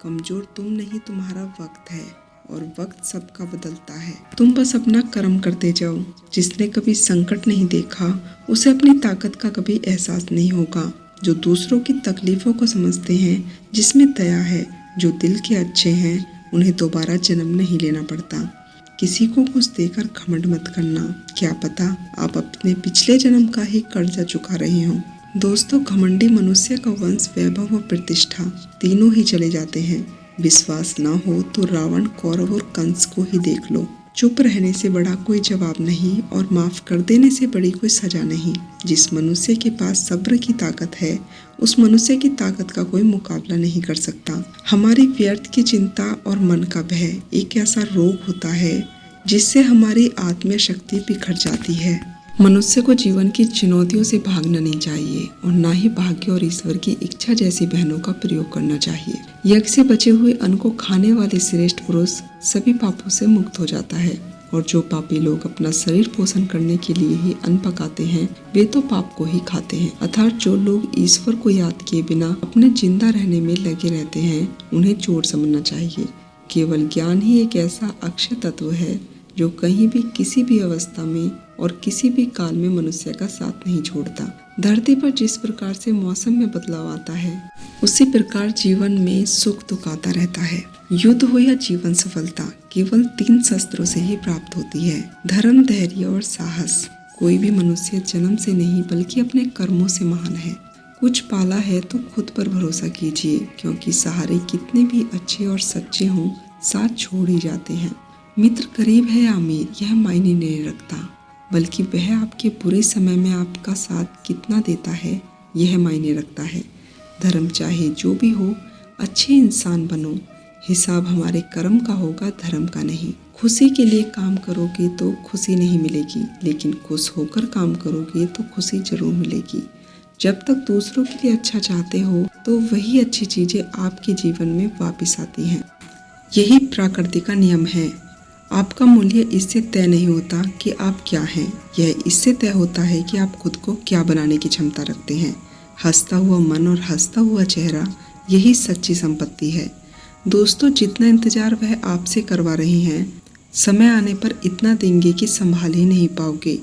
कमजोर तुम नहीं, तुम्हारा वक्त है, और वक्त सबका बदलता है। तुम बस अपना कर्म करते जाओ। जिसने कभी संकट नहीं देखा, उसे अपनी ताकत का कभी एहसास नहीं होगा। जो दूसरों की तकलीफों को समझते हैं, जिसमें दया है, जो दिल के अच्छे हैं, उन्हें दोबारा जन्म नहीं लेना पड़ता। किसी को कुछ देकर घमंड मत करना, क्या पता आप अपने पिछले जन्म का ही कर्जा चुका रहे हो। दोस्तों, घमंडी मनुष्य का वंश, वैभव और प्रतिष्ठा तीनों ही चले जाते हैं। विश्वास ना हो तो रावण, कौरव और कंस को ही देख लो। चुप रहने से बड़ा कोई जवाब नहीं, और माफ कर देने से बड़ी कोई सजा नहीं। जिस मनुष्य के पास सब्र की ताकत है, उस मनुष्य की ताकत का कोई मुकाबला नहीं कर सकता। हमारी व्यर्थ की चिंता और मन का भय एक ऐसा रोग होता है जिससे हमारी आत्मीय शक्ति बिखर जाती है। मनुष्य को जीवन की चुनौतियों से भागना नहीं चाहिए, और ना ही भाग्य और ईश्वर की इच्छा जैसी बहनों का प्रयोग करना चाहिए। यज्ञ से बचे हुए अन्न को खाने वाले श्रेष्ठ पुरुष सभी पापों से मुक्त हो जाता है, और जो पापी लोग अपना शरीर पोषण करने के लिए ही अन्न पकाते हैं, वे तो पाप को ही खाते हैं। अर्थात जो लोग ईश्वर को याद किए बिना अपने जिंदा रहने में लगे रहते हैं, उन्हें चोर समझना चाहिए। केवल ज्ञान ही एक ऐसा अक्षय तत्व है जो कहीं भी, किसी भी अवस्था में और किसी भी काल में मनुष्य का साथ नहीं छोड़ता। धरती पर जिस प्रकार से मौसम में बदलाव आता है, उसी प्रकार जीवन में सुख दुख आता रहता है। युद्ध हो या जीवन सफलता केवल 3 शस्त्रों से ही प्राप्त होती है: धर्म, धैर्य और साहस। कोई भी मनुष्य जन्म से नहीं बल्कि अपने कर्मों से महान है। कुछ पाला है तो खुद पर भरोसा कीजिए, क्योंकि सहारे कितने भी अच्छे और सच्चे हों, साथ छोड़ ही जाते हैं। मित्र करीब है या अमीर यह मायने नहीं रखता, बल्कि वह आपके बुरे समय में आपका साथ कितना देता है यह मायने रखता है। धर्म चाहे जो भी हो, अच्छे इंसान बनो। हिसाब हमारे कर्म का होगा, धर्म का नहीं। खुशी के लिए काम करोगे तो खुशी नहीं मिलेगी, लेकिन खुश होकर काम करोगे तो खुशी जरूर मिलेगी। जब तक दूसरों के लिए अच्छा चाहते हो तो वही अच्छी चीज़ें आपके जीवन में वापस आती हैं। यही प्रकृति का नियम है। आपका मूल्य इससे तय नहीं होता कि आप क्या हैं, यह इससे तय होता है कि आप खुद को क्या बनाने की क्षमता रखते हैं। हंसता हुआ मन और हंसता हुआ चेहरा, यही सच्ची संपत्ति है। दोस्तों, जितना इंतजार वह आपसे करवा रहे हैं, समय आने पर इतना देंगे कि संभाल ही नहीं पाओगे।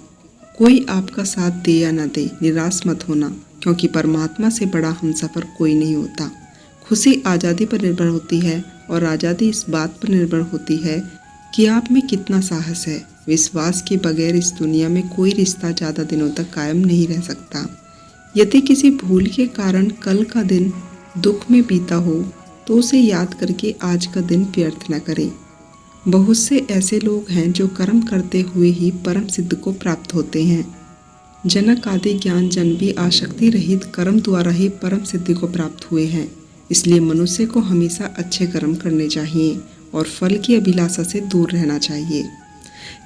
कोई आपका साथ दे या न दे, निराश मत होना, क्योंकि परमात्मा से बड़ा हमसफर कोई नहीं होता। खुशी आज़ादी पर निर्भर होती है और आज़ादी इस बात पर निर्भर होती है कि आप में कितना साहस है। विश्वास के बगैर इस दुनिया में कोई रिश्ता ज़्यादा दिनों तक कायम नहीं रह सकता। यदि किसी भूल के कारण कल का दिन दुख में बीता हो तो उसे याद करके आज का दिन व्यर्थ न करें। बहुत से ऐसे लोग हैं जो कर्म करते हुए ही परम सिद्ध को प्राप्त होते हैं। जनक आदि ज्ञान जन भी आसक्ति रहित कर्म द्वारा ही परम सिद्धि को प्राप्त हुए हैं। इसलिए मनुष्य को हमेशा अच्छे कर्म करने चाहिए और फल की अभिलाषा से दूर रहना चाहिए।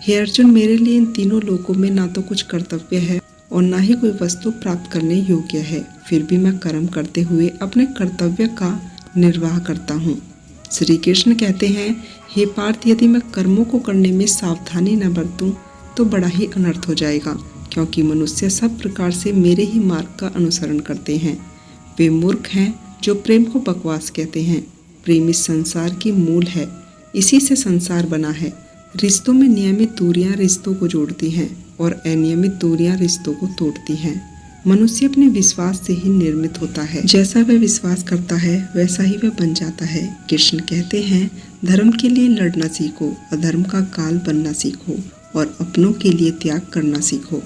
हे अर्जुन, मेरे लिए इन तीनों लोकों में ना तो कुछ कर्तव्य है और ना ही कोई वस्तु प्राप्त करने योग्य है, फिर भी मैं कर्म करते हुए अपने कर्तव्य का निर्वाह करता हूँ। श्री कृष्ण कहते हैं, हे पार्थ, यदि मैं कर्मों को करने में सावधानी न बरतूं तो बड़ा ही अनर्थ हो जाएगा, क्योंकि मनुष्य सब प्रकार से मेरे ही मार्ग का अनुसरण करते हैं। वे मूर्ख हैं जो प्रेम को बकवास कहते हैं। प्रेम इस संसार की मूल है, इसी से संसार बना है। रिश्तों में नियमित दूरियां रिश्तों को जोड़ती हैं और अनियमित दूरियां रिश्तों को तोड़ती हैं। मनुष्य अपने विश्वास से ही निर्मित होता है। जैसा वह विश्वास करता है वैसा ही वह बन जाता है। कृष्ण कहते हैं, धर्म के लिए लड़ना सीखो, अधर्म का काल बनना सीखो और अपनों के लिए त्याग करना सीखो।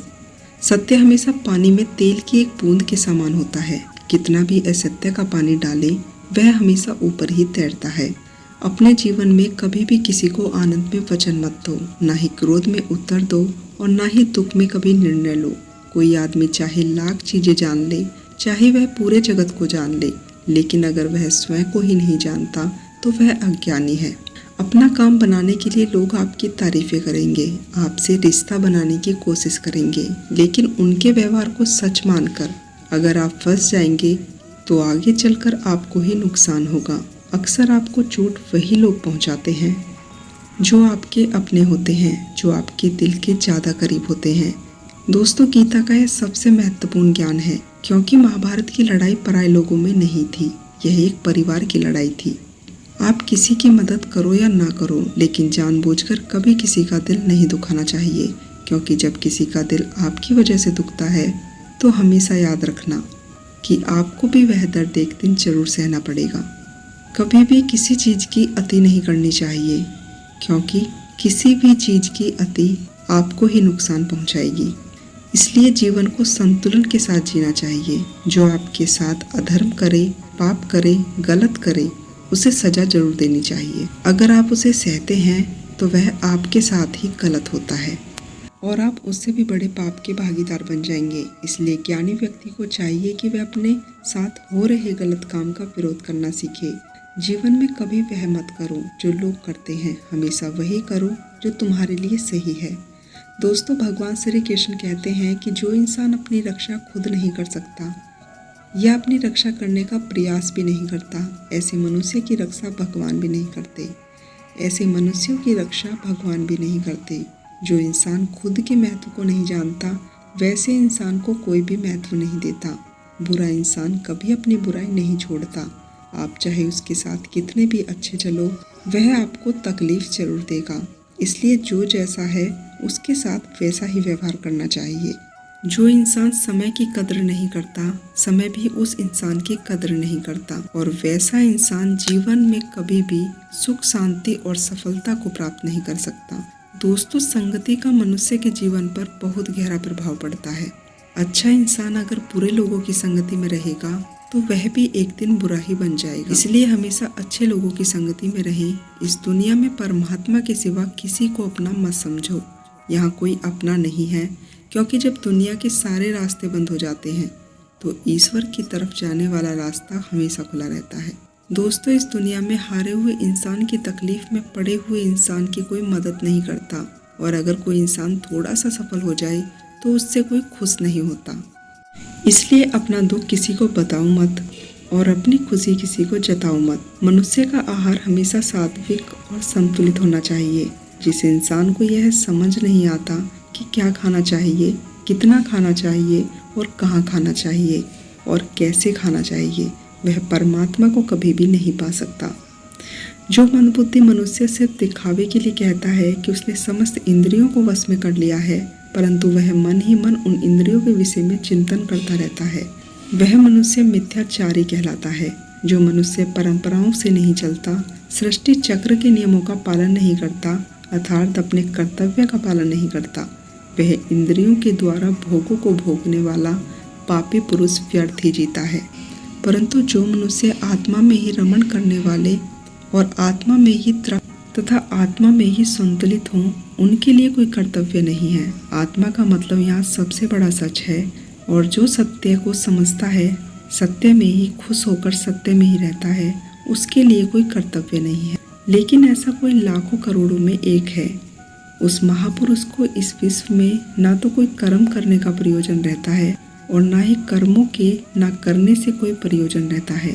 सत्य हमेशा पानी में तेल की एक बूंद के समान होता है। कितना भी असत्य का पानी डाले वह हमेशा ऊपर ही तैरता है। अपने जीवन में कभी भी किसी को आनंद में वचन मत दो, ना ही क्रोध में उत्तर दो और ना ही दुख में कभी निर्णय लो। कोई आदमी चाहे लाख चीजें जान ले, चाहे वह पूरे जगत को जान ले, लेकिन अगर वह स्वयं को ही नहीं जानता तो वह अज्ञानी है। अपना काम बनाने के लिए लोग आपकी तारीफें करेंगे, आपसे रिश्ता बनाने की कोशिश करेंगे, लेकिन उनके व्यवहार को सच मानकर अगर आप फंस जाएंगे तो आगे चलकर आपको ही नुकसान होगा। अक्सर आपको चोट वही लोग पहुंचाते हैं जो आपके अपने होते हैं, जो आपके दिल के ज़्यादा करीब होते हैं। दोस्तों, गीता का यह सबसे महत्वपूर्ण ज्ञान है, क्योंकि महाभारत की लड़ाई पराये लोगों में नहीं थी, यह एक परिवार की लड़ाई थी। आप किसी की मदद करो या ना करो, लेकिन जानबूझकर कभी किसी का दिल नहीं दुखाना चाहिए, क्योंकि जब किसी का दिल आपकी वजह से दुखता है तो हमेशा याद रखना कि आपको भी वह दर्द एक दिन जरूर सहना पड़ेगा। कभी भी किसी चीज़ की अति नहीं करनी चाहिए, क्योंकि किसी भी चीज़ की अति आपको ही नुकसान पहुंचाएगी। इसलिए जीवन को संतुलन के साथ जीना चाहिए। जो आपके साथ अधर्म करे, पाप करे, गलत करे, उसे सजा जरूर देनी चाहिए। अगर आप उसे सहते हैं तो वह आपके साथ ही गलत होता है और आप उससे भी बड़े पाप के भागीदार बन जाएंगे। इसलिए ज्ञानी व्यक्ति को चाहिए कि वह अपने साथ हो रहे गलत काम का विरोध करना सीखे। जीवन में कभी वह मत करो जो लोग करते हैं, हमेशा वही करो जो तुम्हारे लिए सही है। दोस्तों, भगवान श्री कृष्ण कहते हैं कि जो इंसान अपनी रक्षा खुद नहीं कर सकता या अपनी रक्षा करने का प्रयास भी नहीं करता, ऐसे मनुष्य की रक्षा भगवान भी नहीं करते। ऐसे मनुष्यों की रक्षा भगवान भी नहीं करते। जो इंसान खुद के महत्व को नहीं जानता, वैसे इंसान को कोई भी महत्व नहीं देता। बुरा इंसान कभी अपनी बुराई नहीं छोड़ता। आप चाहे उसके साथ कितने भी अच्छे चलो, वह आपको तकलीफ जरूर देगा। इसलिए जो जैसा है उसके साथ वैसा ही व्यवहार करना चाहिए। जो इंसान समय की कद्र नहीं करता, समय भी उस इंसान की कद्र नहीं करता, और वैसा इंसान जीवन में कभी भी सुख, शांति और सफलता को प्राप्त नहीं कर सकता। दोस्तों, संगति का मनुष्य के जीवन पर बहुत गहरा प्रभाव पड़ता है। अच्छा इंसान अगर बुरे लोगों की संगति में रहेगा तो वह भी एक दिन बुरा ही बन जाएगा। इसलिए हमेशा अच्छे लोगों की संगति में रहें। इस दुनिया में परमात्मा के सिवा किसी को अपना मत समझो। यहाँ कोई अपना नहीं है, क्योंकि जब दुनिया के सारे रास्ते बंद हो जाते हैं तो ईश्वर की तरफ जाने वाला रास्ता हमेशा खुला रहता है। दोस्तों, इस दुनिया में हारे हुए इंसान की तकलीफ में पड़े हुए इंसान की कोई मदद नहीं करता, और अगर कोई इंसान थोड़ा सा सफल हो जाए तो उससे कोई खुश नहीं होता। इसलिए अपना दुख किसी को बताओ मत और अपनी खुशी किसी को जताओ मत। मनुष्य का आहार हमेशा सात्विक और संतुलित होना चाहिए। जिस इंसान को यह समझ नहीं आता कि क्या खाना चाहिए, कितना खाना चाहिए और कहाँ खाना चाहिए और कैसे खाना चाहिए, वह परमात्मा को कभी भी नहीं पा सकता। जो मंदबुद्धि मनुष्य सिर्फ दिखावे के लिए कहता है कि उसने समस्त इंद्रियों को वश में कर लिया है, परंतु वह मन ही मन उन इंद्रियों के विषय में चिंतन करता रहता है, वह मनुष्य मिथ्याचारी कहलाता है। जो मनुष्य परंपराओं से नहीं चलता, सृष्टि चक्र के नियमों का पालन नहीं करता, अर्थात अपने कर्तव्य का पालन नहीं करता, वह इंद्रियों के द्वारा भोगों को भोगने वाला पापी पुरुष व्यर्थ ही जीता है। परंतु जो मनुष्य आत्मा में ही रमण करने वाले और आत्मा में ही तृप्त तथा आत्मा में ही संतुलित हों, उनके लिए कोई कर्तव्य नहीं है। आत्मा का मतलब यहाँ सबसे बड़ा सच है, और जो सत्य को समझता है, सत्य में ही खुश होकर सत्य में ही रहता है, उसके लिए कोई कर्तव्य नहीं है। लेकिन ऐसा कोई लाखों करोड़ों में एक है। उस महापुरुष को इस विश्व में ना तो कोई कर्म करने का प्रयोजन रहता है और ना ही कर्मों के ना करने से कोई प्रयोजन रहता है,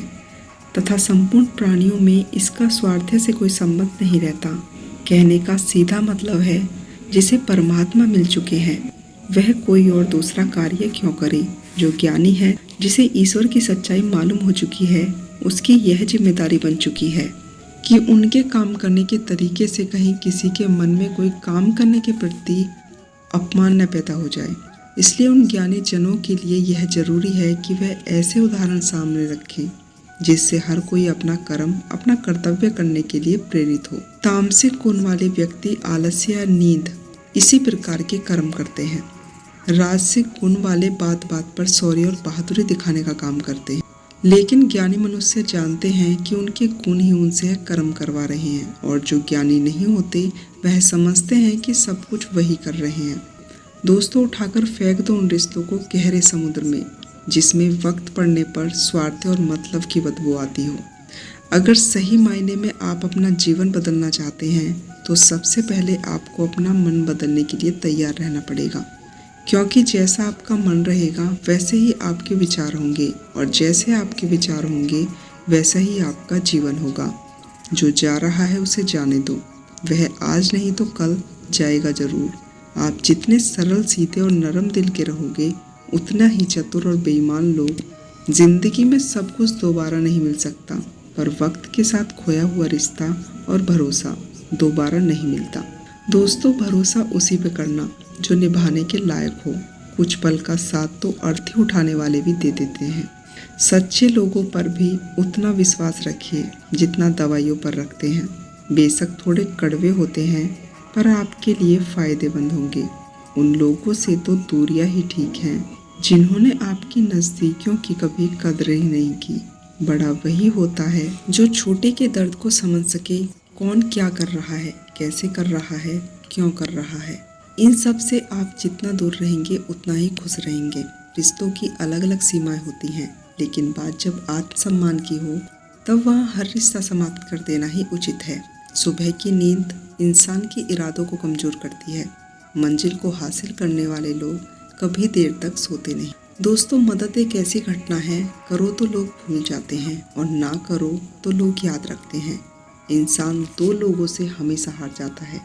तथा संपूर्ण प्राणियों में इसका स्वार्थ से कोई संबंध नहीं रहता। कहने का सीधा मतलब है, जिसे परमात्मा मिल चुके हैं वह कोई और दूसरा कार्य क्यों करे। जो ज्ञानी है, जिसे ईश्वर की सच्चाई मालूम हो चुकी है, उसकी यह जिम्मेदारी बन चुकी है कि उनके काम करने के तरीके से कहीं किसी के मन में कोई काम करने के प्रति अपमान न पैदा हो जाए। इसलिए उन ज्ञानी जनों के लिए यह जरूरी है कि वह ऐसे उदाहरण सामने रखें जिससे हर कोई अपना कर्म, अपना कर्तव्य करने के लिए प्रेरित हो। तामसिक गुण वाले व्यक्ति आलस्य या नींद इसी प्रकार के कर्म करते हैं। राजसिक गुण वाले बात बात पर शौर्य और बहादुरी दिखाने का काम करते हैं। लेकिन ज्ञानी मनुष्य जानते हैं कि उनके गुण ही उनसे कर्म करवा रहे हैं, और जो ज्ञानी नहीं होते वह समझते हैं कि सब कुछ वही कर रहे हैं। दोस्तों, उठाकर फेंक दो उन रिश्तों को गहरे समुद्र में, जिसमें वक्त पड़ने पर स्वार्थ और मतलब की बदबू आती हो। अगर सही मायने में आप अपना जीवन बदलना चाहते हैं तो सबसे पहले आपको अपना मन बदलने के लिए तैयार रहना पड़ेगा, क्योंकि जैसा आपका मन रहेगा वैसे ही आपके विचार होंगे, और जैसे आपके विचार होंगे वैसा ही आपका जीवन होगा। जो जा रहा है उसे जाने दो, वह आज नहीं तो कल जाएगा जरूर। आप जितने सरल, सीधे और नरम दिल के रहोगे, उतना ही चतुर और बेईमान लोग। जिंदगी में सब कुछ दोबारा नहीं मिल सकता, पर वक्त के साथ खोया हुआ रिश्ता और भरोसा दोबारा नहीं मिलता। दोस्तों, भरोसा उसी पे करना जो निभाने के लायक हो। कुछ पल का साथ तो अर्थी उठाने वाले भी दे देते हैं। सच्चे लोगों पर भी उतना विश्वास रखिए जितना दवाइयों पर रखते हैं। बेशक थोड़े कड़वे होते हैं, पर आपके लिए फायदेमंद होंगे। उन लोगों से तो दूरियां ही ठीक हैं जिन्होंने आपकी नज़दीकियों की कभी कदर ही नहीं की। बड़ा वही होता है जो छोटे के दर्द को समझ सके, कौन क्या कर रहा है, कैसे कर रहा है, क्यों कर रहा है। इन सब से आप जितना दूर रहेंगे उतना ही खुश रहेंगे। रिश्तों की अलग अलग सीमाएं होती हैं, लेकिन बात जब आत्मसम्मान की हो तब वहाँ हर रिश्ता समाप्त कर देना ही उचित है। सुबह की नींद इंसान के इरादों को कमज़ोर करती है। मंजिल को हासिल करने वाले लोग कभी देर तक सोते नहीं। दोस्तों, मदद एक ऐसी घटना है, करो तो लोग भूल जाते हैं और ना करो तो लोग याद रखते हैं। इंसान दो लोगों से हमेशा हार जाता है,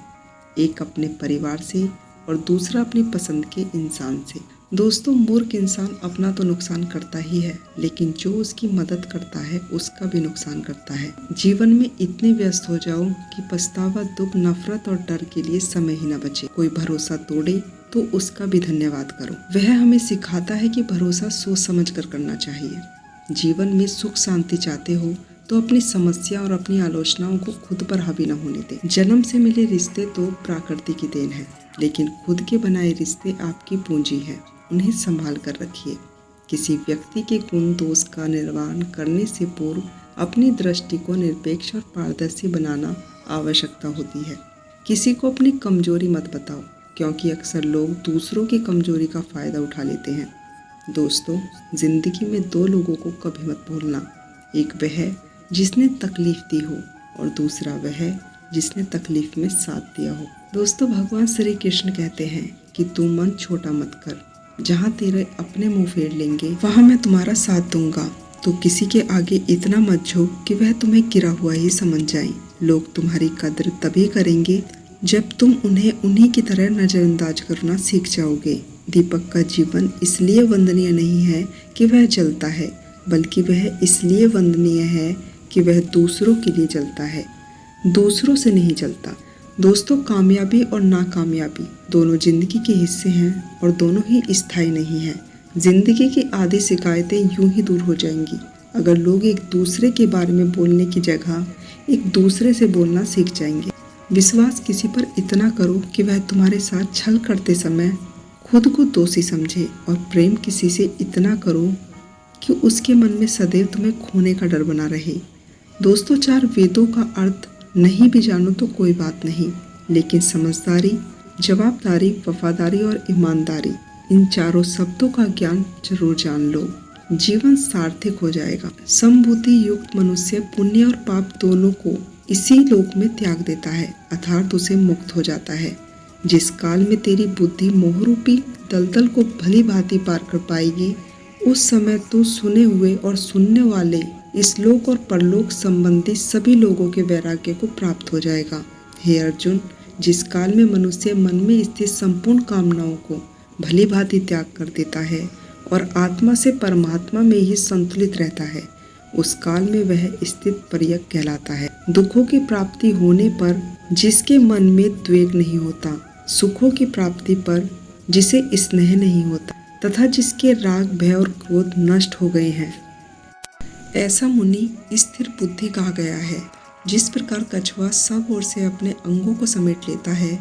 एक अपने परिवार से और दूसरा अपनी पसंद के इंसान से। दोस्तों, मूर्ख इंसान अपना तो नुकसान करता ही है, लेकिन जो उसकी मदद करता है उसका भी नुकसान करता है। जीवन में इतने व्यस्त हो जाओ कि पछतावा, दुख, नफरत और डर के लिए समय ही न बचे। कोई भरोसा तोड़े तो उसका भी धन्यवाद करो। वह हमें सिखाता है कि भरोसा सोच समझ कर करना चाहिए। जीवन में सुख शांति चाहते हो तो अपनी समस्या और अपनी आलोचनाओं को खुद पर हावी न होने दें। जन्म से मिले रिश्ते तो प्रकृति की देन है, लेकिन खुद के बनाए रिश्ते आपकी पूंजी है, उन्हें संभाल कर रखिए। किसी व्यक्ति के गुण दोष का निर्माण करने से पूर्व अपनी दृष्टि को निरपेक्ष और पारदर्शी बनाना आवश्यकता होती है। किसी को अपनी कमजोरी मत बताओ, क्योंकि अक्सर लोग दूसरों की कमजोरी का फायदा उठा लेते हैं। दोस्तों, जिंदगी में दो लोगों को कभी मत भूलना। एक वह जिसने तकलीफ दी हो और दूसरा वह जिसने तकलीफ में साथ दिया हो। दोस्तों, भगवान श्री कृष्ण कहते हैं कि तू मन छोटा मत कर। जहाँ तेरे अपने मुंह फेर लेंगे वहाँ मैं तुम्हारा साथ दूंगा। तो किसी के आगे इतना मत झुक कि वह तुम्हें गिरा हुआ ही समझ जाए। लोग तुम्हारी कदर तभी करेंगे जब तुम उन्हें उन्हीं की तरह नजरअंदाज करना सीख जाओगे। दीपक का जीवन इसलिए वंदनीय नहीं है कि वह जलता है, बल्कि वह इसलिए वंदनीय है कि वह दूसरों के लिए जलता है, दूसरों से नहीं जलता। दोस्तों, कामयाबी और नाकामयाबी दोनों जिंदगी के हिस्से हैं और दोनों ही स्थायी नहीं हैं। जिंदगी की आधी शिकायतें यूं ही दूर हो जाएंगी अगर लोग एक दूसरे के बारे में बोलने की जगह एक दूसरे से बोलना सीख जाएंगे। विश्वास किसी पर इतना करो कि वह तुम्हारे साथ छल करते समय खुद को दोषी समझे, और प्रेम किसी से इतना करो कि उसके मन में सदैव तुम्हें खोने का डर बना रहे। दोस्तों, 4 वेदों का अर्थ नहीं भी जानो तो कोई बात नहीं, लेकिन समझदारी, जवाबदारी, वफादारी और ईमानदारी, इन चारों शब्दों का ज्ञान जरूर जान लो। जीवन सार्थक हो जाएगा। समबुद्धि युक्त मनुष्य पुण्य और पाप दोनों को इसी लोक में त्याग देता है, अर्थात उसे मुक्त हो जाता है। जिस काल में तेरी बुद्धि मोहरूपी दलदल को भली भांति पार कर पाएगी, उस समय तू सुने हुए और सुनने वाले इस लोक और परलोक संबंधी सभी लोगों के वैराग्य को प्राप्त हो जाएगा। हे अर्जुन, जिस काल में मनुष्य मन में स्थित संपूर्ण कामनाओं को भली भांति त्याग कर देता है और आत्मा से परमात्मा में ही संतुलित रहता है, उस काल में वह स्थित पर्यक कहलाता है। दुखों की प्राप्ति होने पर जिसके मन में द्वेग नहीं होता, सुखों की प्राप्ति पर जिसे स्नेह नहीं होता, तथा जिसके राग, भय और क्रोध नष्ट हो गए हैं, ऐसा मुनि स्थिर बुद्धि कहा गया है। जिस प्रकार कछुआ सब ओर से अपने अंगों को समेट लेता है,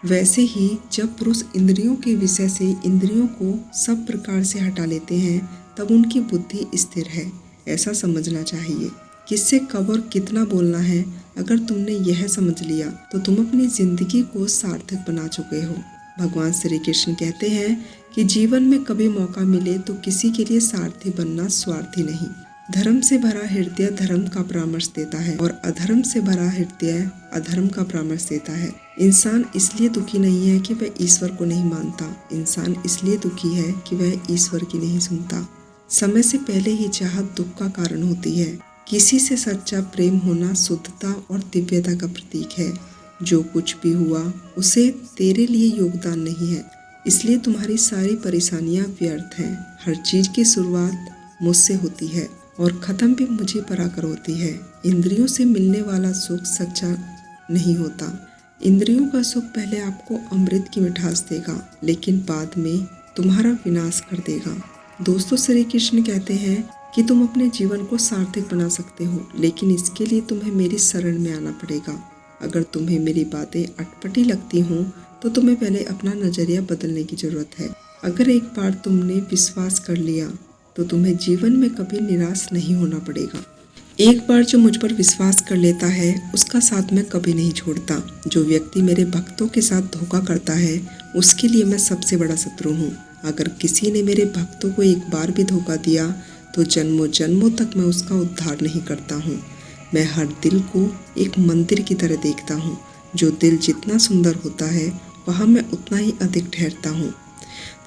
वैसे ही जब पुरुष इंद्रियों के विषय से इंद्रियों को सब प्रकार से हटा लेते हैं, तब उनकी बुद्धि स्थिर है, ऐसा समझना चाहिए। किससे कब और कितना बोलना है, अगर तुमने यह समझ लिया तो तुम अपनी जिंदगी को सार्थक बना चुके हो। भगवान श्री कृष्ण कहते हैं कि जीवन में कभी मौका मिले तो किसी के लिए सारथी बनना स्वार्थी नहीं। धर्म से भरा हृदय धर्म का परामर्श देता है और अधर्म से भरा हृदय अधर्म का परामर्श देता है। इंसान इसलिए दुखी नहीं है कि वह ईश्वर को नहीं मानता, इंसान इसलिए दुखी है कि वह ईश्वर की नहीं सुनता। समय से पहले ही चाहत दुख का कारण होती है। किसी से सच्चा प्रेम होना शुद्धता और दिव्यता का प्रतीक है। जो कुछ भी हुआ उसे तेरे लिए योगदान नहीं है, इसलिए तुम्हारी सारी परेशानियां व्यर्थ हैं। हर चीज की शुरुआत मुझसे होती है और खत्म भी मुझे पर आकर होती है। इंद्रियों से मिलने वाला सुख सच्चा नहीं होता। इंद्रियों का सुख पहले आपको अमृत की मिठास देगा, लेकिन बाद में तुम्हारा विनाश कर देगा। दोस्तों, श्री कृष्ण कहते हैं कि तुम अपने जीवन को सार्थक बना सकते हो, लेकिन इसके लिए तुम्हें मेरी शरण में आना पड़ेगा। अगर तुम्हें मेरी बातें अटपटी लगती हों तो तुम्हें पहले अपना नजरिया बदलने की जरूरत है। अगर एक बार तुमने विश्वास कर लिया तो तुम्हें जीवन में कभी निराश नहीं होना पड़ेगा। एक बार जो मुझ पर विश्वास कर लेता है उसका साथ मैं कभी नहीं छोड़ता। जो व्यक्ति मेरे भक्तों के साथ धोखा करता है उसके लिए मैं सबसे बड़ा शत्रु हूँ। अगर किसी ने मेरे भक्तों को एक बार भी धोखा दिया तो जन्मों जन्मों तक मैं उसका उद्धार नहीं करता हूँ। मैं हर दिल को एक मंदिर की तरह देखता हूँ। जो दिल जितना सुंदर होता है वहाँ मैं उतना ही अधिक ठहरता हूँ।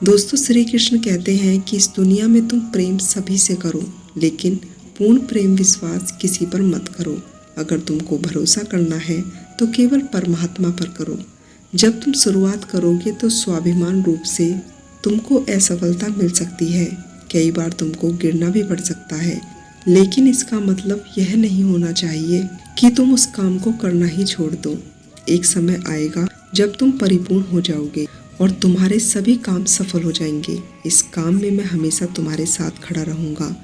दोस्तों, श्री कृष्ण कहते हैं कि इस दुनिया में तुम प्रेम सभी से करो, लेकिन पूर्ण प्रेम विश्वास किसी पर मत करो। अगर तुमको भरोसा करना है तो केवल परमात्मा पर करो। जब तुम शुरुआत करोगे तो स्वाभिमान रूप से तुमको असफलता मिल सकती है। कई बार तुमको गिरना भी पड़ सकता है, लेकिन इसका मतलब यह नहीं होना चाहिए कि तुम उस काम को करना ही छोड़ दो। एक समय आएगा जब तुम परिपूर्ण हो जाओगे और तुम्हारे सभी काम सफल हो जाएंगे। इस काम में मैं हमेशा तुम्हारे साथ खड़ा रहूँगा।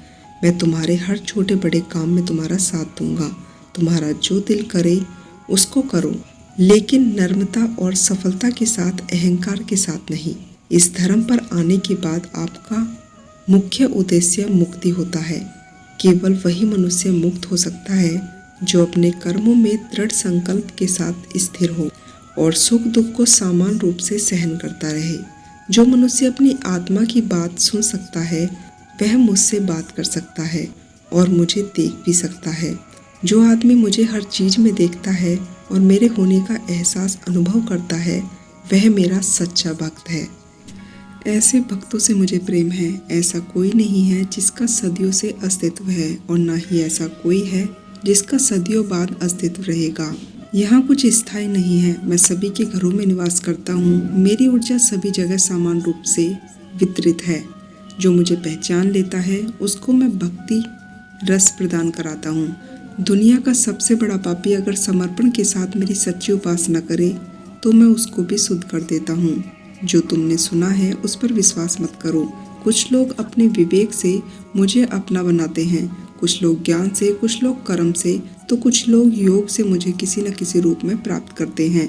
मैं तुम्हारे हर छोटे बड़े काम में तुम्हारा साथ दूंगा। तुम्हारा जो दिल करे उसको करो, लेकिन नम्रता और सफलता के साथ, अहंकार के साथ नहीं। इस धर्म पर आने के बाद आपका मुख्य उद्देश्य मुक्ति होता है। केवल वही मनुष्य मुक्त हो सकता है जो अपने कर्मों में दृढ़ संकल्प के साथ स्थिर हो और सुख दुख को समान रूप से सहन करता रहे। जो मनुष्य अपनी आत्मा की बात सुन सकता है वह मुझसे बात कर सकता है और मुझे देख भी सकता है। जो आदमी मुझे हर चीज में देखता है और मेरे होने का एहसास अनुभव करता है वह मेरा सच्चा भक्त है। ऐसे भक्तों से मुझे प्रेम है। ऐसा कोई नहीं है जिसका सदियों से अस्तित्व है और न ही ऐसा कोई है जिसका सदियों बाद अस्तित्व रहेगा। यहाँ कुछ स्थायी नहीं है। मैं सभी के घरों में निवास करता हूँ। मेरी ऊर्जा सभी जगह समान रूप से वितरित है। जो मुझे पहचान लेता है उसको मैं भक्ति रस प्रदान कराता हूँ। दुनिया का सबसे बड़ा पापी अगर समर्पण के साथ मेरी सच्ची उपासना करे तो मैं उसको भी शुद्ध कर देता हूँ। जो तुमने सुना है उस पर विश्वास मत करो। कुछ लोग अपने विवेक से मुझे अपना बनाते हैं, कुछ लोग ज्ञान से, कुछ लोग कर्म से, तो कुछ लोग योग से मुझे किसी न किसी रूप में प्राप्त करते हैं।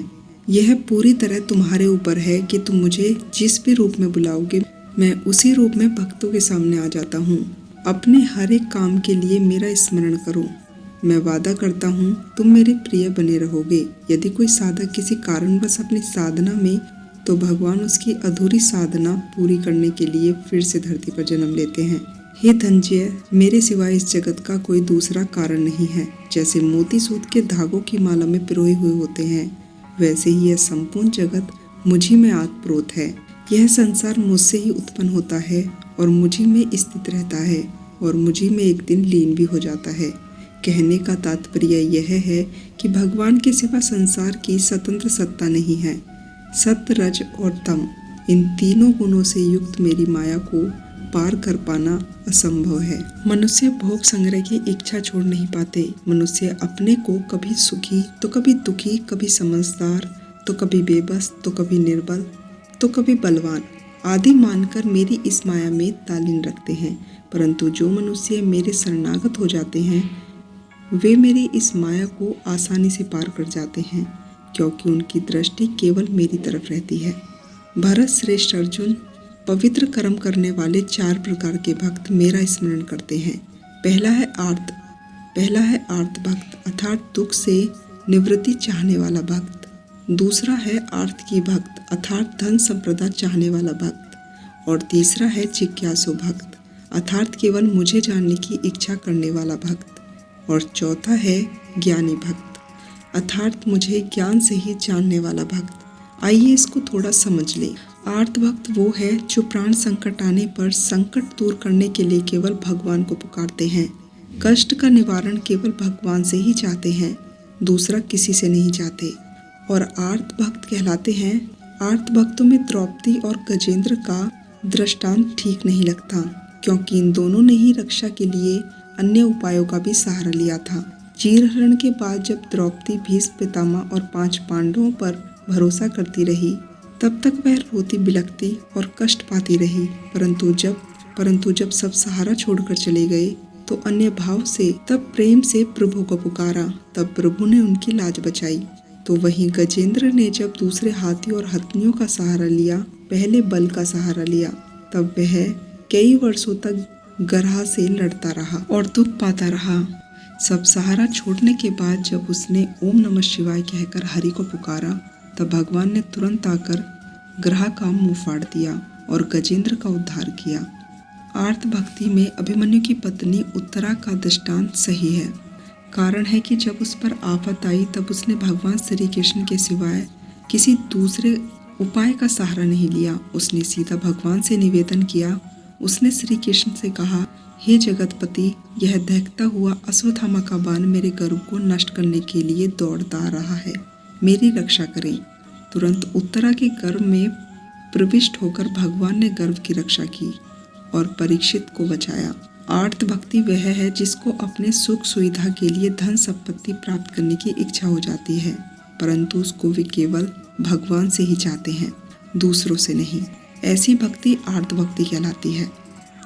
यह पूरी तरह तुम्हारे ऊपर है कि तुम मुझे जिस भी रूप में बुलाओगे मैं उसी रूप में भक्तों के सामने आ जाता हूँ। अपने हर एक काम के लिए मेरा स्मरण करो। मैं वादा करता हूँ तुम मेरे प्रिय बने रहोगे। यदि कोई साधक किसी कारणवश अपनी साधना में तो भगवान उसकी अधूरी साधना पूरी करने के लिए फिर से धरती पर जन्म लेते हैं। हे धनंजय, मेरे सिवाय इस जगत का कोई दूसरा कारण नहीं है। जैसे मोती सूत के धागों की माला में पिरोए हुए होते हैं वैसे ही यह संपूर्ण जगत मुझी में आत्मप्रोत है। यह संसार मुझसे ही उत्पन्न होता है और मुझी में स्थित रहता है और मुझी में एक दिन लीन भी हो जाता है। कहने का तात्पर्य यह है कि भगवान के सिवा संसार की स्वतंत्र सत्ता नहीं है। सत्य, रज और तम इन तीनों गुणों से युक्त मेरी माया को पार कर पाना असंभव है। मनुष्य भोग संग्रह की इच्छा छोड़ नहीं पाते। मनुष्य अपने को कभी सुखी तो कभी दुखी, कभी समझदार तो कभी बेबस, तो कभी निर्बल तो कभी बलवान आदि मानकर मेरी इस माया में तालीन रखते हैं। परंतु जो मनुष्य मेरे शरणागत हो जाते हैं वे मेरी इस माया को आसानी से पार कर जाते हैं, क्योंकि उनकी दृष्टि केवल मेरी तरफ रहती है। भरत श्रेष्ठ अर्जुन, पवित्र कर्म करने वाले 4 प्रकार के भक्त मेरा स्मरण करते हैं। पहला है आर्त भक्त, अर्थात दुख से निवृत्ति चाहने वाला भक्त। दूसरा है आर्त की भक्त, अर्थात धन संपदा चाहने वाला भक्त। और तीसरा है जिज्ञासु भक्त, अर्थात केवल मुझे जानने की इच्छा करने वाला भक्त। और चौथा है ज्ञानी भक्त, अर्थात मुझे ज्ञान से ही जानने वाला भक्त। आइए इसको थोड़ा समझ लें। आर्त भक्त वो है जो प्राण संकट आने पर संकट दूर करने के लिए केवल भगवान को पुकारते हैं। कष्ट का निवारण केवल भगवान से ही चाहते हैं, दूसरा किसी से नहीं चाहते और आर्त भक्त कहलाते हैं। आर्त भक्तों में द्रौपदी और गजेंद्र का दृष्टांत ठीक नहीं लगता, क्योंकि इन दोनों ने ही रक्षा के लिए अन्य उपायों का भी सहारा लिया था। चीरहरण के बाद जब द्रौपदी भीष्म पितामह और 5 पांडवों पर भरोसा करती रही तब तक वह रोती बिलखती और कष्ट पाती रही। परंतु जब सब सहारा छोड़कर चले गए तो अन्य भाव से तब प्रेम से प्रभु को पुकारा, तब प्रभु ने उनकी लाज बचाई। तो वहीं गजेंद्र ने जब दूसरे हाथी और हथनियों का सहारा लिया, पहले बल का सहारा लिया, तब वह कई वर्षों तक गरहा से लड़ता रहा और दुख पाता रहा। सब सहारा छोड़ने के बाद जब उसने ओम नमः शिवाय कहकर हरि को पुकारा तब भगवान ने तुरंत आकर ग्रह का मुंह फाड़ दिया और गजेंद्र का उद्धार किया। आर्त भक्ति में अभिमन्यु की पत्नी उत्तरा का दृष्टांत सही है। कारण है कि जब उस पर आफत आई तब उसने भगवान श्री कृष्ण के सिवाय किसी दूसरे उपाय का सहारा नहीं लिया। उसने सीधा भगवान से निवेदन किया। उसने श्री कृष्ण से कहा, हे जगतपति, यह दहकता हुआ अश्वत्थामा का बाण मेरे गर्भ को नष्ट करने के लिए दौड़ता आ रहा है, मेरी रक्षा करें। तुरंत उत्तरा के गर्भ में प्रविष्ट होकर भगवान ने गर्भ की रक्षा की और परीक्षित को बचाया। आर्त भक्ति वह है जिसको अपने सुख सुविधा के लिए धन संपत्ति प्राप्त करने की इच्छा हो जाती है, परंतु उसको वे केवल भगवान से ही चाहते हैं, दूसरों से नहीं। ऐसी भक्ति आर्त भक्ति कहलाती है।